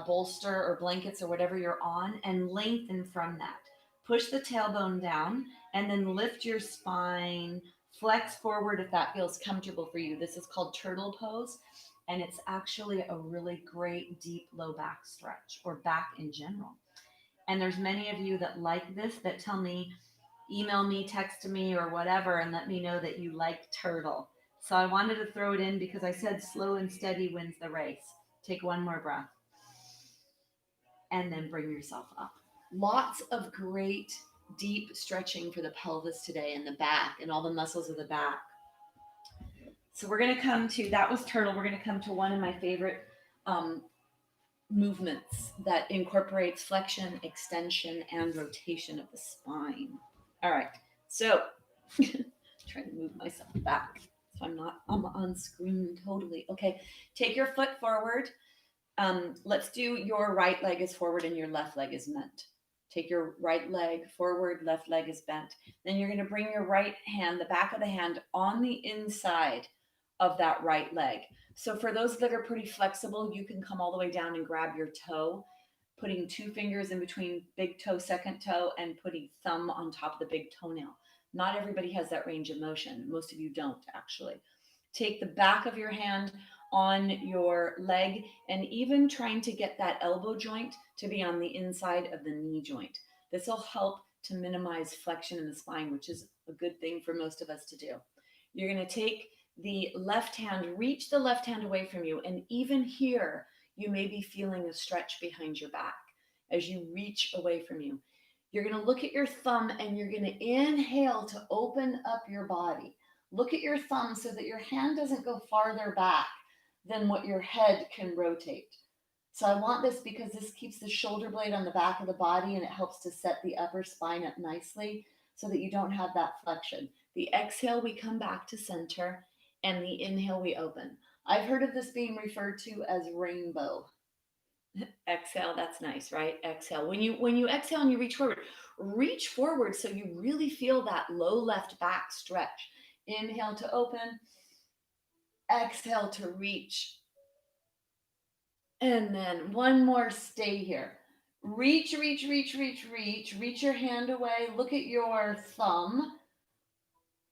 bolster or blankets or whatever you're on and lengthen from that. Push the tailbone down and then lift your spine, flex forward if that feels comfortable for you. This is called turtle pose, and it's actually a really great deep low back stretch or back in general. And there's many of you that like this that tell me, email me, text me, or whatever, and let me know that you like turtle. So I wanted to throw it in because I said slow and steady wins the race. Take one more breath and then bring yourself up. Lots of great deep stretching for the pelvis today and the back and all the muscles of the back. So we're going to come to, that was turtle. We're going to come to one of my favorite movements that incorporates flexion, extension, and rotation of the spine. All right. So trying to move myself back so I'm on screen totally. Okay. Take your foot forward. Let's do your right leg is forward and your left leg is bent. Take your right leg forward, left leg is bent. Then you're going to bring your right hand, the back of the hand, on the inside of that right leg. So for those that are pretty flexible, you can come all the way down and grab your toe, putting 2 fingers in between big toe, second toe, and putting thumb on top of the big toenail. Not everybody has that range of motion. Most of you don't, actually. Take the back of your hand on your leg and even trying to get that elbow joint to be on the inside of the knee joint. This will help to minimize flexion in the spine, which is a good thing for most of us to do. You're going to take the left hand, reach the left hand away from you, and even here, you may be feeling a stretch behind your back as you reach away from you. You're going to look at your thumb and you're going to inhale to open up your body. Look at your thumb so that your hand doesn't go farther back than what your head can rotate. So I want this because this keeps the shoulder blade on the back of the body and it helps to set the upper spine up nicely so that you don't have that flexion. The exhale, we come back to center, and the inhale, we open. I've heard of this being referred to as rainbow. Exhale, that's nice, right? Exhale. When you exhale and you reach forward so you really feel that low left back stretch. Inhale to open, exhale to reach. And then one more, stay here. Reach, reach, reach, reach, reach. Reach your hand away. Look at your thumb.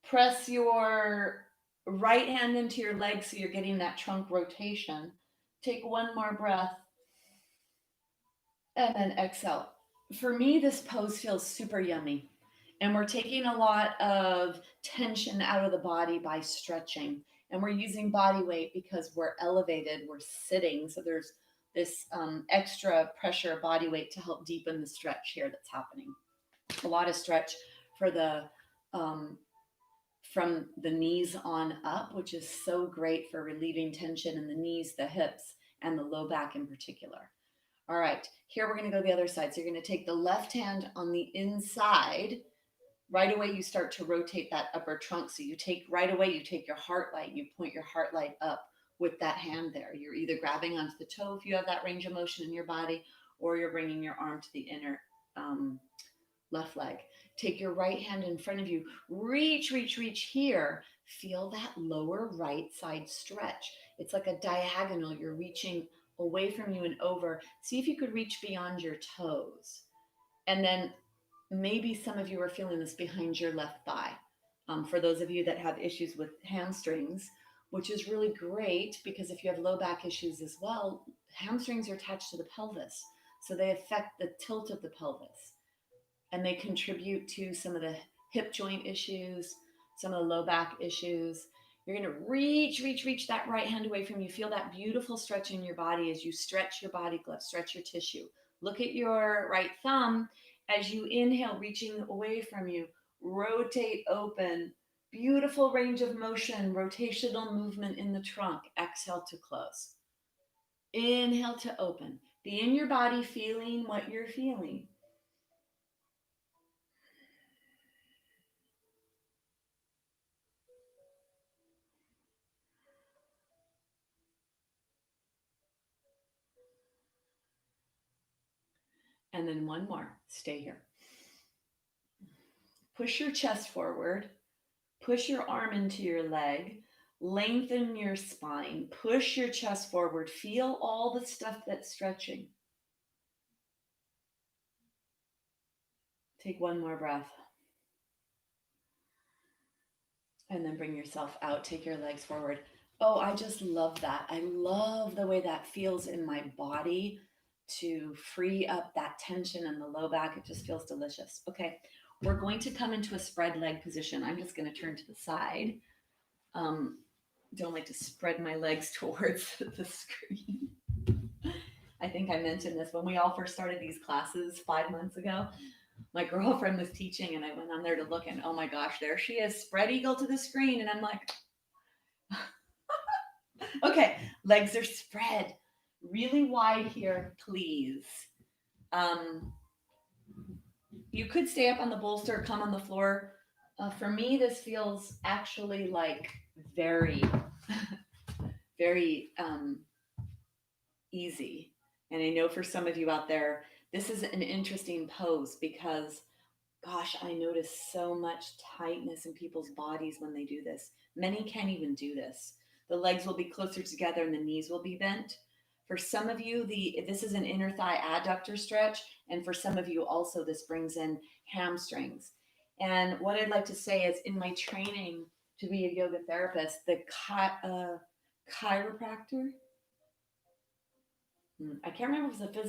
Press your right hand into your leg so you're getting that trunk rotation. Take one more breath and then exhale. For me, this pose feels super yummy. And we're taking a lot of tension out of the body by stretching. And we're using body weight because we're elevated, we're sitting. So there's this extra pressure body weight to help deepen the stretch here that's happening. A lot of stretch for the um, from the knees on up, which is so great for relieving tension in the knees, the hips, and the low back in particular. All right, here we're going to go the other side. So you're going to take the left hand on the inside. Right away, you start to rotate that upper trunk. So you take right away, you take your heart light, you point your heart light up with that hand there. You're either grabbing onto the toe if you have that range of motion in your body, or you're bringing your arm to the inner left leg. Take your right hand in front of you. Reach, reach, reach here. Feel that lower right side stretch. It's like a diagonal. You're reaching away from you and over. See if you could reach beyond your toes. And then maybe some of you are feeling this behind your left thigh. For those of you that have issues with hamstrings, which is really great because if you have low back issues as well, hamstrings are attached to the pelvis. So they affect the tilt of the pelvis and they contribute to some of the hip joint issues, some of the low back issues. You're going to reach, reach, reach that right hand away from you. Feel that beautiful stretch in your body as you stretch your body glove, stretch your tissue. Look at your right thumb as you inhale, reaching away from you. Rotate open. Beautiful range of motion, rotational movement in the trunk. Exhale to close. Inhale to open. Be in your body feeling what you're feeling. And then one more. Stay here. Push your chest forward. Push your arm into your leg. Lengthen your spine. Push your chest forward. Feel all the stuff that's stretching. Take one more breath. And then bring yourself out. Take your legs forward. Oh, I just love that. I love the way that feels in my body to free up that tension in the low back. It just feels delicious. Okay, we're going to come into a spread leg position. I'm just going to turn to the side. Don't like to spread my legs towards the screen. I think I mentioned this when we all first started these classes 5 months ago. My girlfriend was teaching and I went on there to look and oh my gosh, there she is, spread eagle to the screen. And I'm like, okay, legs are spread really wide here, please. You could stay up on the bolster, come on the floor. For me, this feels actually like very, very easy. And I know for some of you out there, this is an interesting pose because, gosh, I notice so much tightness in people's bodies when they do this. Many can't even do this. The legs will be closer together and the knees will be bent. For some of you, this is an inner thigh adductor stretch. And for some of you also, this brings in hamstrings. And what I'd like to say is in my training to be a yoga therapist, the chiropractor, I can't remember if it was the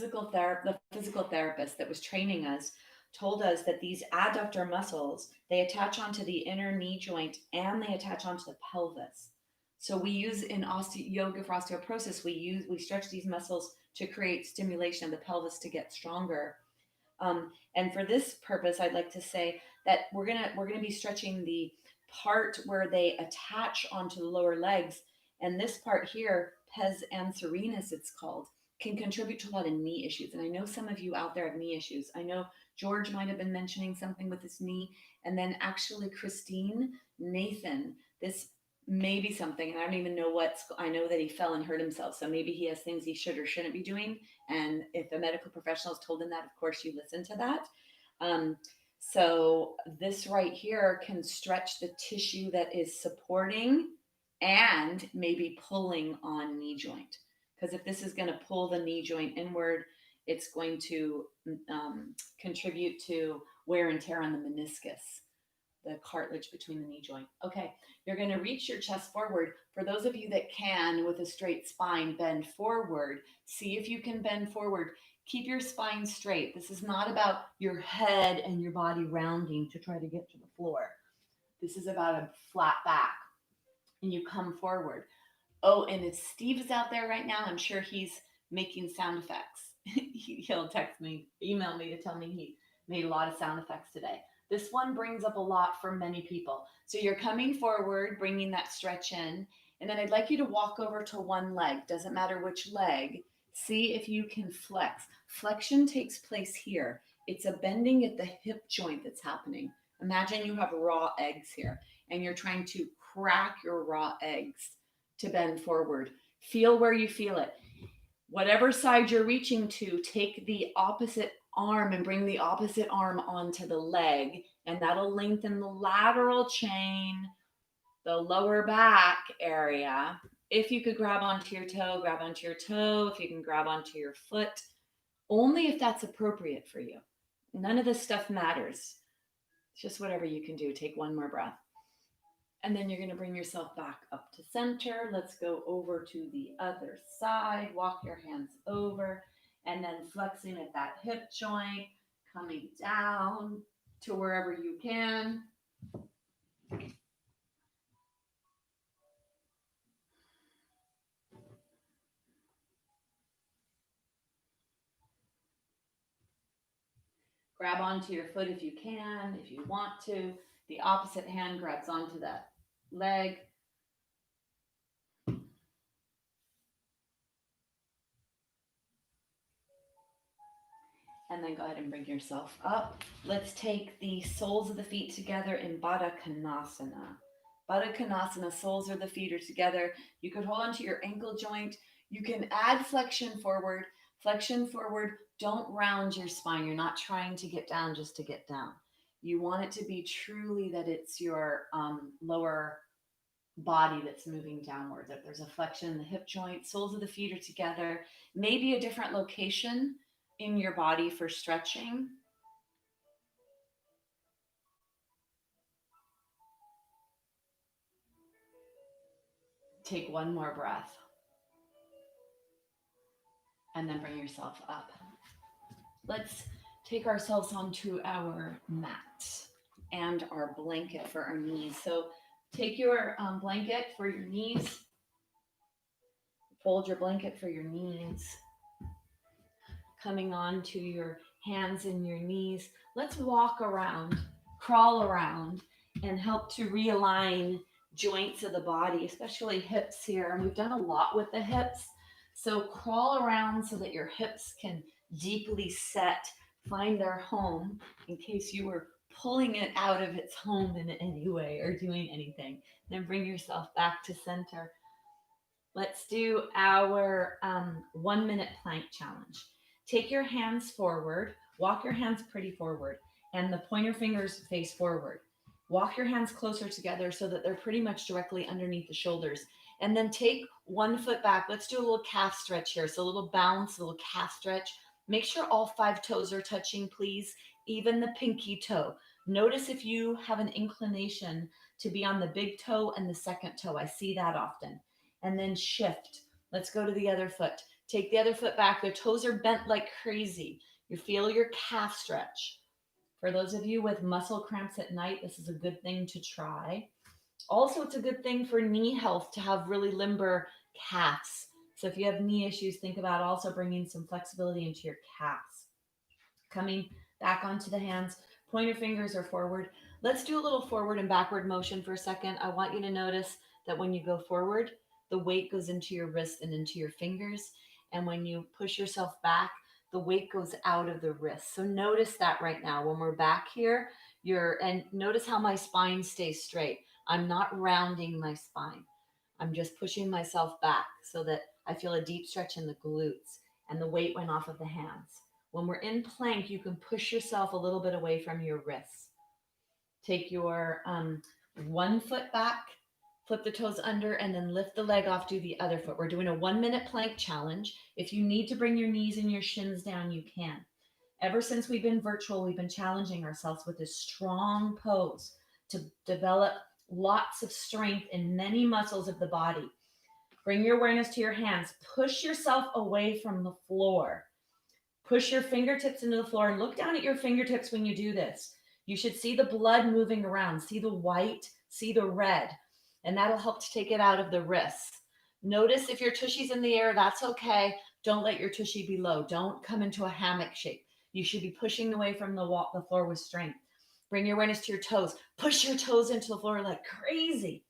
physical therapist that was training us told us that these adductor muscles, they attach onto the inner knee joint and they attach onto the pelvis. So we use in yoga for osteoporosis, we stretch these muscles to create stimulation of the pelvis to get stronger. And for this purpose, I'd like to say that we're gonna be stretching the part where they attach onto the lower legs, and this part here, pes anserinus, it's called, can contribute to a lot of knee issues. And I know some of you out there have knee issues. I know George might have been mentioning something with his knee, and then actually Christine, Nathan, this may be something, and I don't even know what's. I know that he fell and hurt himself, so maybe he has things he should or shouldn't be doing, and if a medical professional has told him that, of course, you listen to that. Um, so this right here can stretch the tissue that is supporting and maybe pulling on knee joint. Because if this is going to pull the knee joint inward, it's going to contribute to wear and tear on the meniscus, the cartilage between the knee joint. Okay, you're going to reach your chest forward. For those of you that can, with a straight spine, bend forward. See if you can bend forward. Keep your spine straight. This is not about your head and your body rounding to try to get to the floor. This is about a flat back. And you come forward. Oh, and if Steve is out there right now, I'm sure he's making sound effects. He'll text me, email me to tell me he made a lot of sound effects today. This one brings up a lot for many people. So you're coming forward, bringing that stretch in, and then I'd like you to walk over to one leg. Doesn't matter which leg. See if you can flex. Flexion takes place here. It's a bending at the hip joint that's happening. Imagine you have raw eggs here, and you're trying to crack your raw eggs to bend forward. Feel where you feel it. Whatever side you're reaching to, take the opposite arm and bring the opposite arm onto the leg, and that'll lengthen the lateral chain, the lower back area. If you could grab onto your toe, grab onto your toe. If you can grab onto your foot, only if that's appropriate for you. None of this stuff matters. It's just whatever you can do. Take one more breath. And then you're going to bring yourself back up to center. Let's go over to the other side. Walk your hands over and then flexing at that hip joint, coming down to wherever you can. Grab onto your foot if you can, if you want to. The opposite hand grabs onto that leg. And then go ahead and bring yourself up. Let's take the soles of the feet together in Baddha Konasana. Baddha Konasana, soles of the feet are together. You could hold onto your ankle joint. You can add flexion forward. Flexion forward. Don't round your spine. You're not trying to get down just to get down. You want it to be truly that it's your lower body that's moving downward, that there's a flexion in the hip joint, soles of the feet are together, maybe a different location in your body for stretching. Take one more breath and then bring yourself up. Let's take ourselves onto our mat and our blanket for our knees. So take your blanket for your knees, fold your blanket for your knees, coming on to your hands and your knees. Let's walk around, crawl around, and help to realign joints of the body, especially hips here. And we've done a lot with the hips. So crawl around so that your hips can deeply set, find their home in case you were pulling it out of its home in any way or doing anything. Then bring yourself back to center. Let's do our 1 minute plank challenge. Take your hands forward, walk your hands pretty forward, and the pointer fingers face forward. Walk your hands closer together so that they're pretty much directly underneath the shoulders. And then take one foot back. Let's do a little calf stretch here. So a little bounce, a little calf stretch. Make sure all 5 toes are touching, please, even the pinky toe. Notice if you have an inclination to be on the big toe and the second toe. I see that often. And then shift. Let's go to the other foot. Take the other foot back. The toes are bent like crazy. You feel your calf stretch. For those of you with muscle cramps at night, this is a good thing to try. Also, it's a good thing for knee health to have really limber calves. So if you have knee issues, think about also bringing some flexibility into your calves. Coming back onto the hands, pointer fingers are forward. Let's do a little forward and backward motion for a second. I want you to notice that when you go forward, the weight goes into your wrist and into your fingers. And when you push yourself back, the weight goes out of the wrist. So notice that right now. When we're back here, and notice how my spine stays straight. I'm not rounding my spine. I'm just pushing myself back so that I feel a deep stretch in the glutes and the weight went off of the hands. When we're in plank, you can push yourself a little bit away from your wrists. Take your one foot back, flip the toes under, and then lift the leg off, do the other foot. We're doing a 1 minute plank challenge. If you need to bring your knees and your shins down, you can. Ever since we've been virtual, we've been challenging ourselves with this strong pose to develop lots of strength in many muscles of the body. Bring your awareness to your hands. Push yourself away from the floor. Push your fingertips into the floor and look down at your fingertips when you do this. You should see the blood moving around, see the white, see the red, and that'll help to take it out of the wrists. Notice if your tushy's in the air, that's okay. Don't let your tushy be low. Don't come into a hammock shape. You should be pushing away from the floor with strength. Bring your awareness to your toes. Push your toes into the floor like crazy.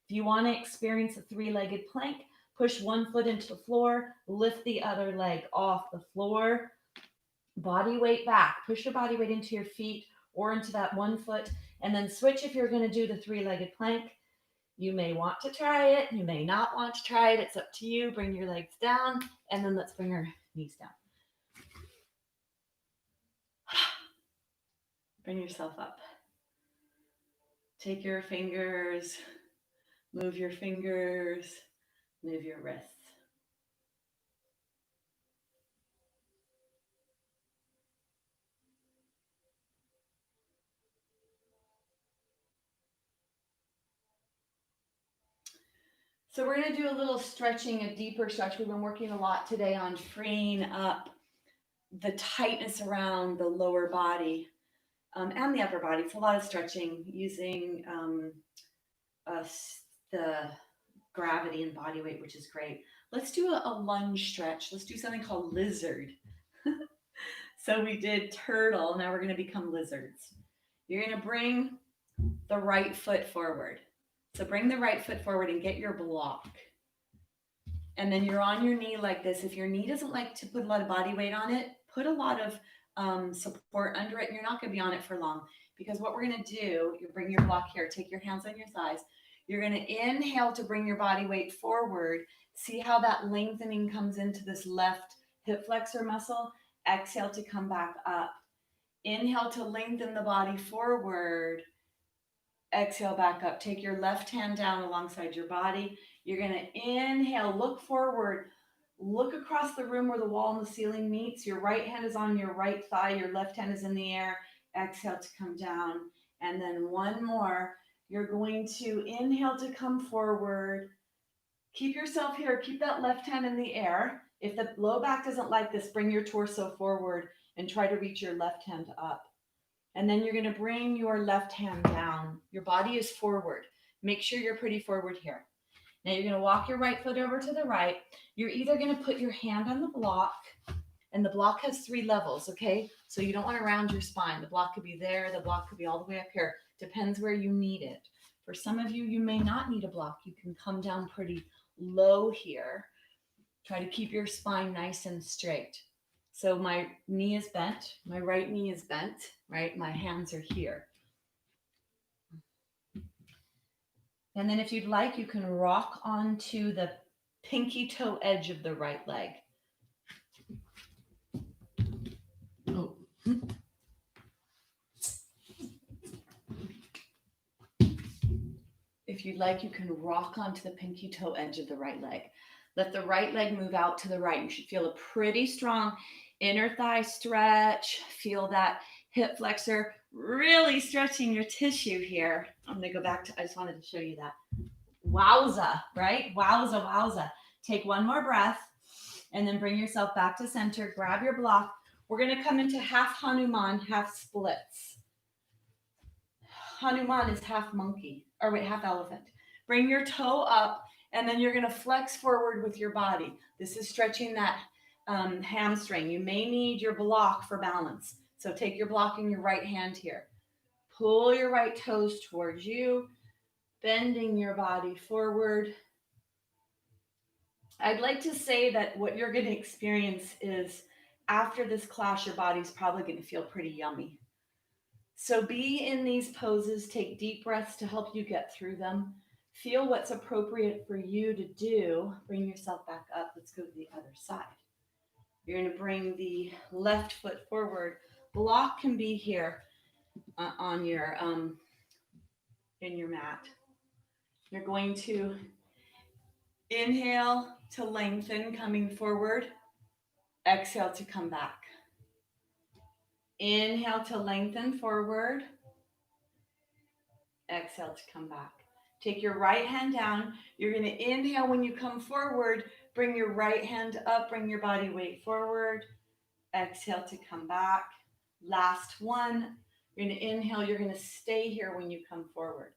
If you want to experience a three-legged plank, push one foot into the floor, lift the other leg off the floor, body weight back. Push your body weight into your feet or into that one foot, and then switch if you're going to do the three-legged plank. You may want to try it. You may not want to try it. It's up to you. Bring your legs down, and then let's bring our knees down. Bring yourself up. Take your fingers, move your fingers, move your wrists. So we're going to do a little stretching, a deeper stretch. We've been working a lot today on freeing up the tightness around the lower body and the upper body. It's a lot of stretching using the gravity and body weight, which is great. Let's do a lunge stretch. Let's do something called lizard. So we did turtle. Now we're going to become lizards. You're going to bring the right foot forward. So bring the right foot forward and get your block. And then you're on your knee like this. If your knee doesn't like to put a lot of body weight on it, put a lot of support under it, and you're not going to be on it for long. Because what we're going to do, you bring your block here, take your hands on your thighs. You're going to inhale to bring your body weight forward. See how that lengthening comes into this left hip flexor muscle. Exhale to come back up. Inhale to lengthen the body forward. Exhale back up. Take your left hand down alongside your body. You're going to inhale, look forward, look across the room where the wall and the ceiling meets. Your right hand is on your right thigh. Your left hand is in the air. Exhale to come down. And then one more. You're going to inhale to come forward. Keep yourself here. Keep that left hand in the air. If the low back doesn't like this, bring your torso forward and try to reach your left hand up. And then you're going to bring your left hand down. Your body is forward. Make sure you're pretty forward here. Now you're going to walk your right foot over to the right. You're either going to put your hand on the block, and the block has 3 levels, okay? So you don't want to round your spine. The block could be there. The block could be all the way up here. Depends where you need it. For some of you, you may not need a block. You can come down pretty low here. Try to keep your spine nice and straight. So my knee is bent. My right knee is bent, right? My hands are here. And then if you'd like, you can rock onto the pinky toe edge of the right leg. Oh. If you'd like, you can rock onto the pinky toe edge of the right leg. Let the right leg move out to the right. You should feel a pretty strong inner thigh stretch. Feel that hip flexor, really stretching your tissue here. I'm going to go back to, I just wanted to show you that. Wowza, right? Wowza, wowza. Take one more breath and then bring yourself back to center. Grab your block. We're going to come into half Hanuman, half splits. Hanuman is half monkey. or wait, half elephant. Bring your toe up, and then you're gonna flex forward with your body. This is stretching that hamstring. You may need your block for balance. So take your block in your right hand here. Pull your right toes towards you, bending your body forward. I'd like to say that what you're going to experience is after this class, your body's probably going to feel pretty yummy. So be in these poses, take deep breaths to help you get through them. Feel what's appropriate for you to do. Bring yourself back up. Let's go to the other side. You're going to bring the left foot forward. Block can be here on your in your mat. You're going to inhale to lengthen, coming forward. Exhale to come back. Inhale to lengthen forward. Exhale to come back. Take your right hand down. You're going to inhale when you come forward. Bring your right hand up. Bring your body weight forward. Exhale to come back. Last one. You're going to inhale. You're going to stay here when you come forward.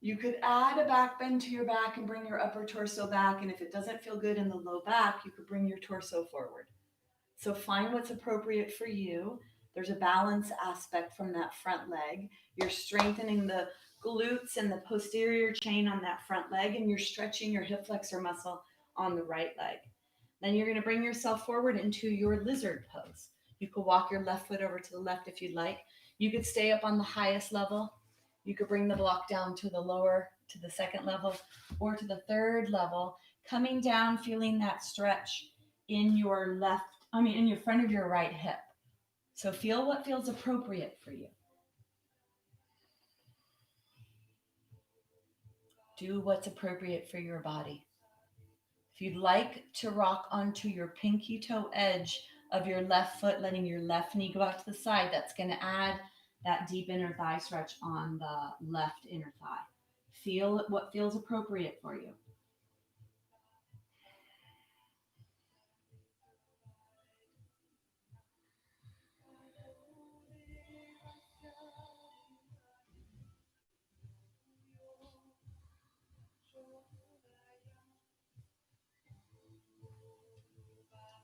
You could add a back bend to your back and bring your upper torso back. And if it doesn't feel good in the low back, you could bring your torso forward. So find what's appropriate for you. There's a balance aspect from that front leg. You're strengthening the glutes and the posterior chain on that front leg, and you're stretching your hip flexor muscle on the right leg. Then you're going to bring yourself forward into your lizard pose. You could walk your left foot over to the left if you'd like. You could stay up on the highest level. You could bring the block down to the lower, to the second level, or to the third level, coming down, feeling that stretch in your in your front of your right hip. So feel what feels appropriate for you. Do what's appropriate for your body. If you'd like to rock onto your pinky toe edge of your left foot, letting your left knee go out to the side, that's going to add that deep inner thigh stretch on the left inner thigh. Feel what feels appropriate for you.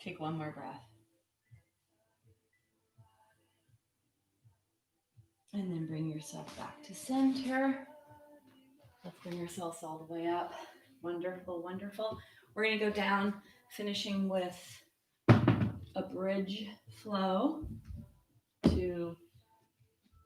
Take one more breath. And then bring yourself back to center. Let's bring ourselves all the way up. Wonderful, wonderful. We're going to go down, finishing with a bridge flow to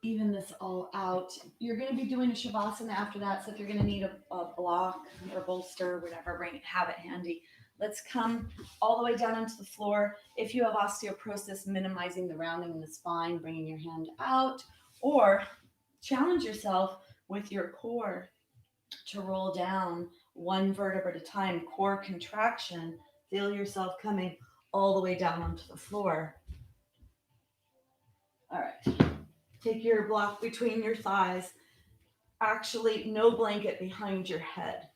even this all out. You're going to be doing a shavasana after that, so if you're going to need a block or bolster, whatever, have it handy. Let's come all the way down into the floor. If you have osteoporosis, minimizing the rounding in the spine, bringing your hand out, or challenge yourself with your core to roll down one vertebra at a time, core contraction. Feel yourself coming all the way down onto the floor. All right. Take your block between your thighs. Actually, no blanket behind your head.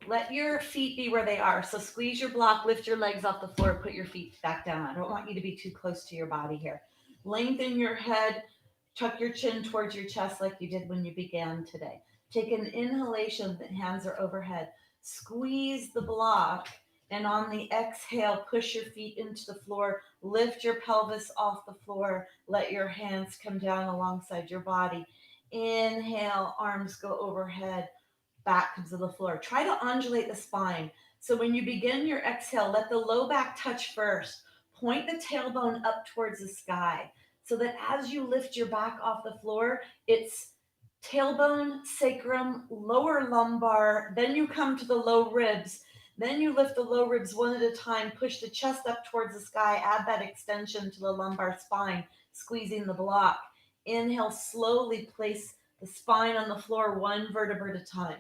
Let your feet be where they are. So squeeze your block, lift your legs off the floor, put your feet back down. I don't want you to be too close to your body here. Lengthen your head, tuck your chin towards your chest like you did when you began today. Take an inhalation, the hands are overhead. Squeeze the block, and on the exhale, push your feet into the floor. Lift your pelvis off the floor. Let your hands come down alongside your body. Inhale, arms go overhead. Back comes to the floor. Try to undulate the spine. So when you begin your exhale, let the low back touch first. Point the tailbone up towards the sky so that as you lift your back off the floor, it's tailbone, sacrum, lower lumbar. Then you come to the low ribs. Then you lift the low ribs one at a time. Push the chest up towards the sky. Add that extension to the lumbar spine, squeezing the block. Inhale, slowly place the spine on the floor one vertebra at a time.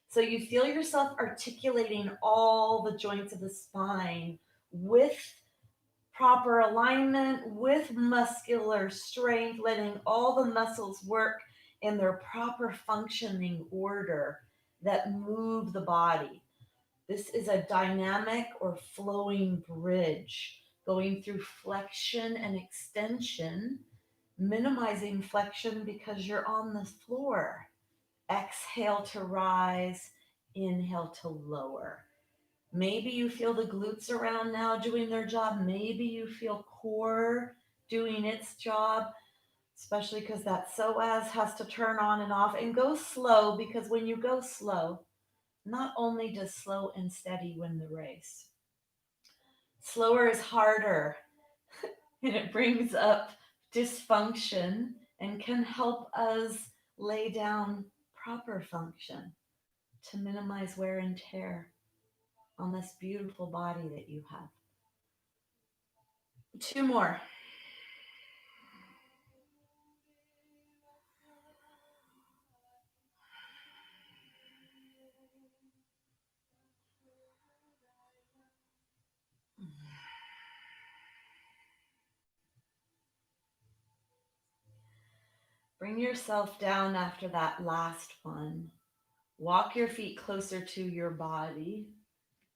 So you feel yourself articulating all the joints of the spine with proper alignment, with muscular strength, letting all the muscles work in their proper functioning order that move the body. This is a dynamic or flowing bridge going through flexion and extension, minimizing flexion because you're on the floor. Exhale to rise, inhale to lower. Maybe you feel the glutes around now doing their job. Maybe you feel core doing its job, especially because that psoas has to turn on and off. And go slow, because when you go slow, not only does slow and steady win the race, slower is harder and it brings up dysfunction and can help us lay down proper function to minimize wear and tear on this beautiful body that you have. 2 more. Bring yourself down after that last one. Walk your feet closer to your body.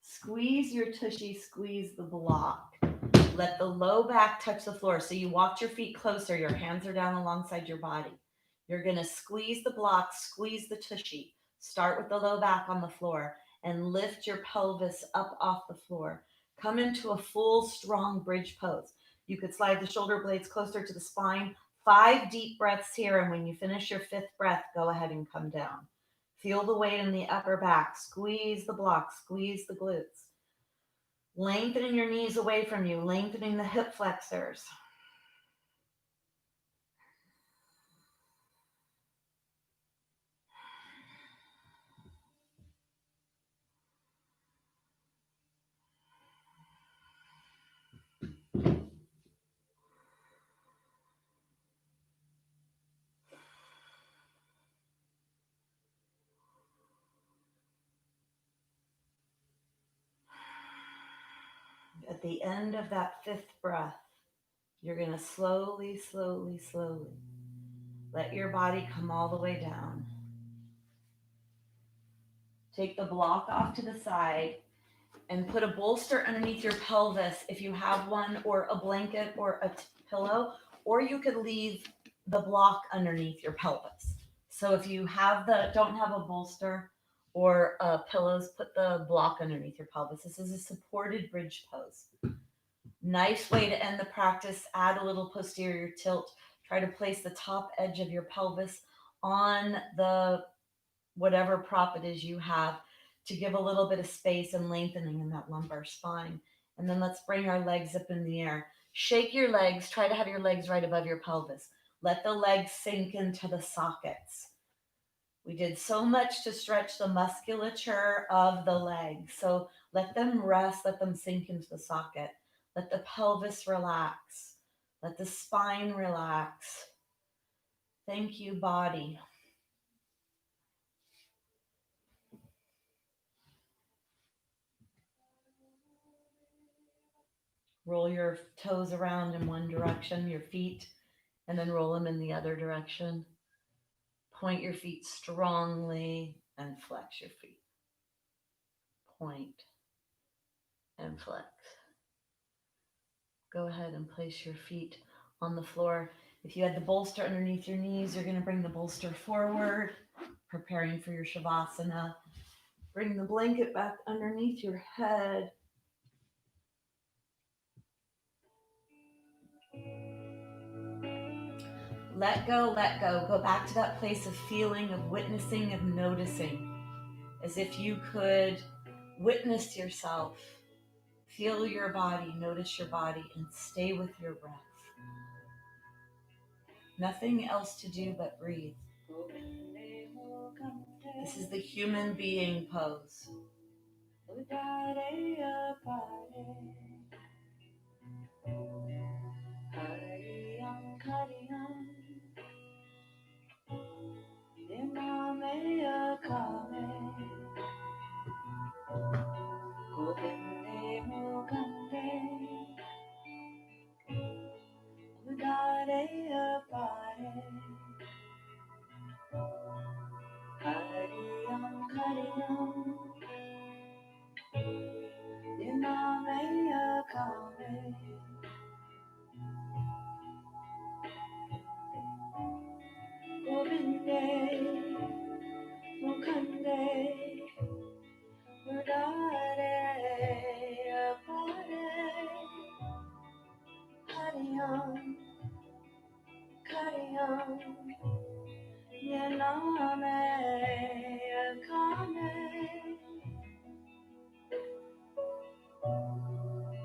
Squeeze your tushy, squeeze the block. Let the low back touch the floor. So you walked your feet closer, your hands are down alongside your body. You're going to squeeze the block, squeeze the tushy. Start with the low back on the floor and lift your pelvis up off the floor. Come into a full, strong bridge pose. You could slide the shoulder blades closer to the spine. 5 deep breaths here, and when you finish your 5th breath, go ahead and come down. Feel the weight in the upper back. Squeeze the block, squeeze the glutes. Lengthening your knees away from you, lengthening the hip flexors. At the end of that 5th breath, you're going to slowly, slowly, slowly let your body come all the way down. Take the block off to the side and put a bolster underneath your pelvis if you have one, or a blanket or a pillow, or you could leave the block underneath your pelvis. So if you don't have a bolster or pillows, put the block underneath your pelvis. This is a supported bridge pose. Nice way to end the practice. Add a little posterior tilt. Try to place the top edge of your pelvis on the whatever prop it is you have to give a little bit of space and lengthening in that lumbar spine. And then let's bring our legs up in the air. Shake your legs. Try to have your legs right above your pelvis. Let the legs sink into the sockets. We did so much to stretch the musculature of the legs. So let them rest, let them sink into the socket. Let the pelvis relax. Let the spine relax. Thank you, body. Roll your toes around in one direction, your feet, and then roll them in the other direction. Point your feet strongly and flex your feet. Point and flex. Go ahead and place your feet on the floor. If you had the bolster underneath your knees, you're going to bring the bolster forward, preparing for your Shavasana. Bring the blanket back underneath your head. Let go, let go. Go back to that place of feeling, of witnessing, of noticing, as if you could witness yourself. Feel your body, notice your body, and stay with your breath. Nothing else to do but breathe. This is the human being pose. Nyaname Akame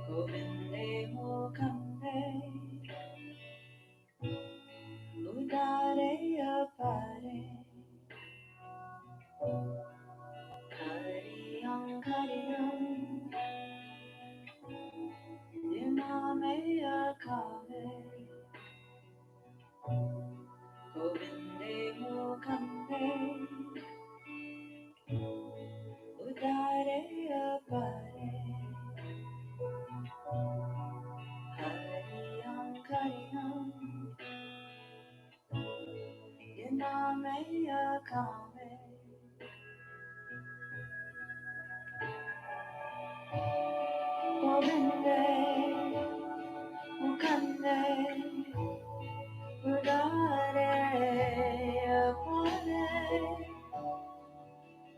Govinde Mokame Udare Apare Kariyam Kariyam Nyaname Akame Govinde Mokame Udare Apare Kariyam Kariyam Nyaname Akame Govinde Mukande Udare Apare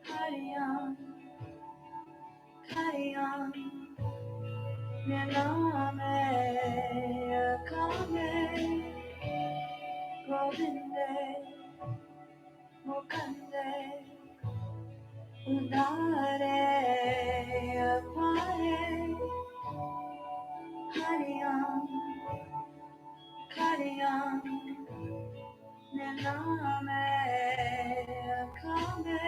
Hariyam Hariyam Nyaname Akame Govinde Mukande Udare Apare Hariyam Hariyam Nyaname Akame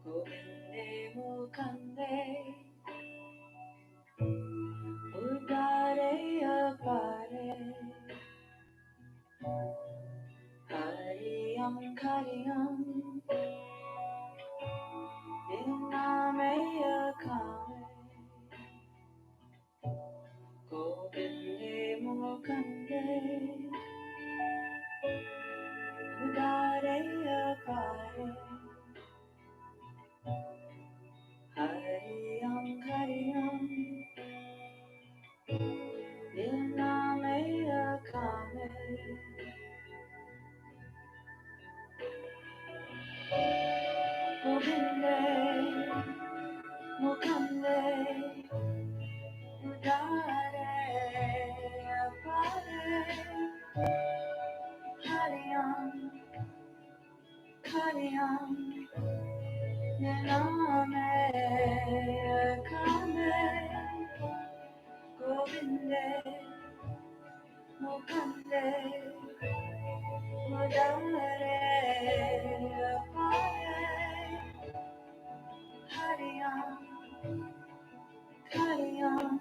Govinde Mukande Udare Apare Kariyam Kariyam Nyaname Akame Govinde Mukande Udare Apare Hariyam Kariyam Nyaname Akame Govinde Mukande Udare Apare Hariyam Kariyam Nyaname Akame Govinde Mukande Udare Apare Hariyam Kariyam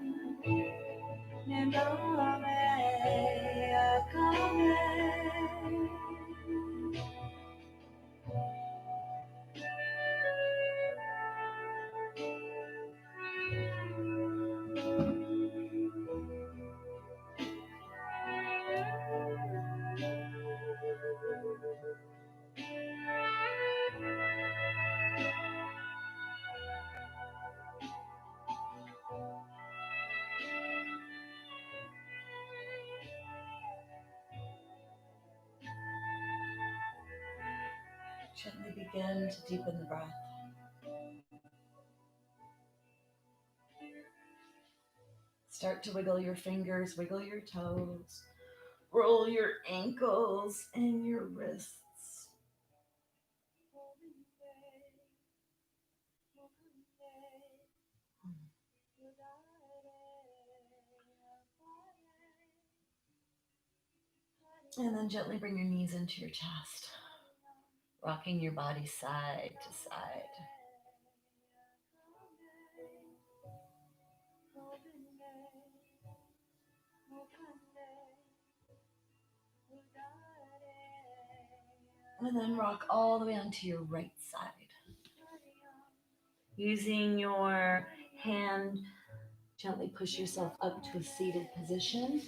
Nyaname Akame Gently begin to deepen the breath. Start to wiggle your fingers, wiggle your toes, roll your ankles and your wrists. And then gently bring your knees into your chest, rocking your body side to side. And then rock all the way onto your right side. Using your hand, gently push yourself up to a seated position.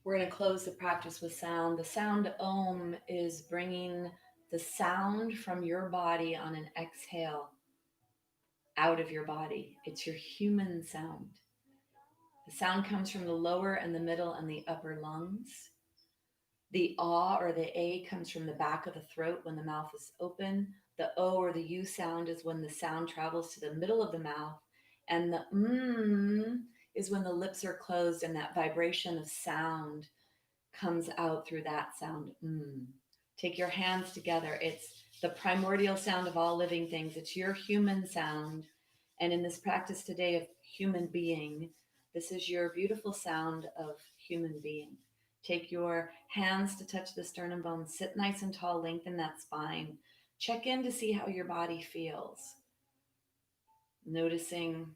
We're going to close the practice with sound. The sound Om is bringing the sound from your body on an exhale out of your body. It's your human sound. The sound comes from the lower and the middle and the upper lungs. The ah or the a comes from the back of the throat when the mouth is open. The O or the U sound is when the sound travels to the middle of the mouth. And the is when the lips are closed and that vibration of sound comes out through that sound. Take your hands together. It's the primordial sound of all living things. It's your human sound. And in this practice today of human being, this is your beautiful sound of human being. Take your hands to touch the sternum bone. Sit nice and tall, lengthen that spine. Check in to see how your body feels. Noticing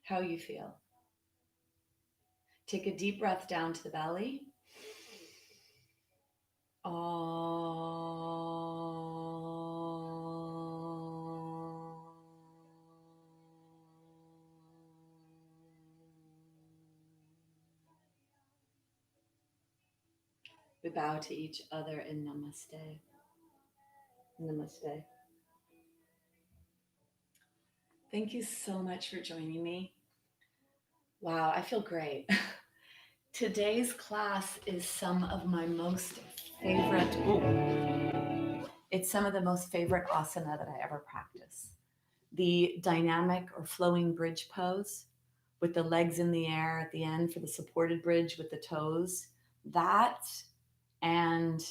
how you feel. Take a deep breath down to the belly. We bow to each other in namaste. Namaste. Thank you so much for joining me. Wow, I feel great. Today's class is some of my most favorite. It's some of the most favorite asana that I ever practice. The dynamic or flowing bridge pose with the legs in the air at the end for the supported bridge with the toes. That and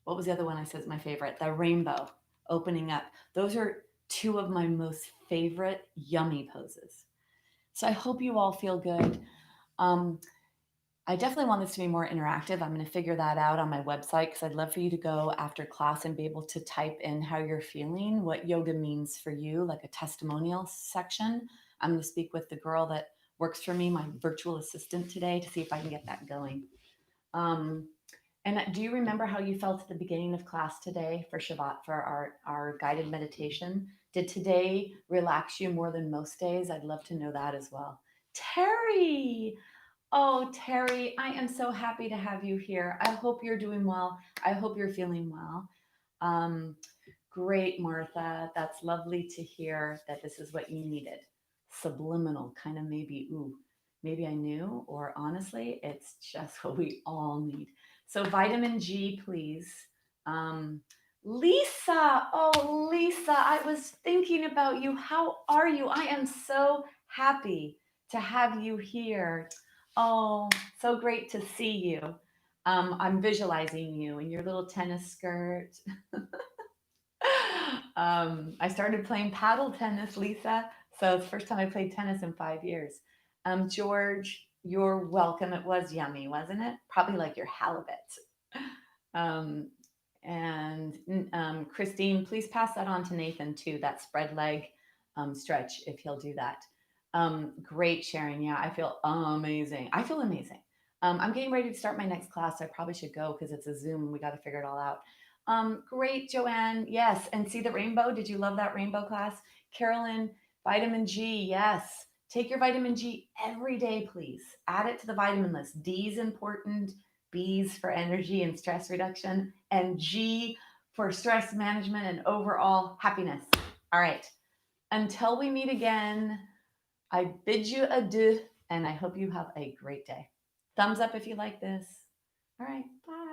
what was the other one I said is my favorite? The rainbow opening up. Those are two of my most favorite yummy poses. So I hope you all feel good. I definitely want this to be more interactive. I'm going to figure that out on my website because I'd love for you to go after class and be able to type in how you're feeling, what yoga means for you, like a testimonial section. I'm going to speak with the girl that works for me, my virtual assistant today, to see if I can get that going. And do you remember how you felt at the beginning of class today for Shabbat, for our guided meditation? Did today relax you more than most days? I'd love to know that as well. Terry, oh, Terry, I am so happy to have you here. I hope you're doing well. I hope you're feeling well. Great, Martha. That's lovely to hear that this is what you needed. Subliminal, kind of maybe, maybe I knew, or honestly, it's just what we all need. So, vitamin G, please. Lisa, oh, Lisa, I was thinking about you. How are you? I am so happy to have you here. Oh, so great to see you. I'm visualizing you in your little tennis skirt. I started playing paddle tennis, Lisa. So it's the first time I played tennis in 5 years. George, you're welcome. It was yummy, wasn't it? Probably like your halibut. Um, and Christine, please pass that on to Nathan too, that spread leg stretch, if he'll do that. Great sharing. Yeah, I feel amazing. I feel amazing. I'm getting ready to start my next class. I probably should go because it's a Zoom. We got to figure it all out. Great, Joanne. Yes. And see the rainbow. Did you love that rainbow class? Carolyn, vitamin G. Yes. Take your vitamin G every day, please. Add it to the vitamin list. D is important. B's for energy and stress reduction, and G for stress management and overall happiness. All right. Until we meet again, I bid you adieu, and I hope you have a great day. Thumbs up if you like this. All right. Bye.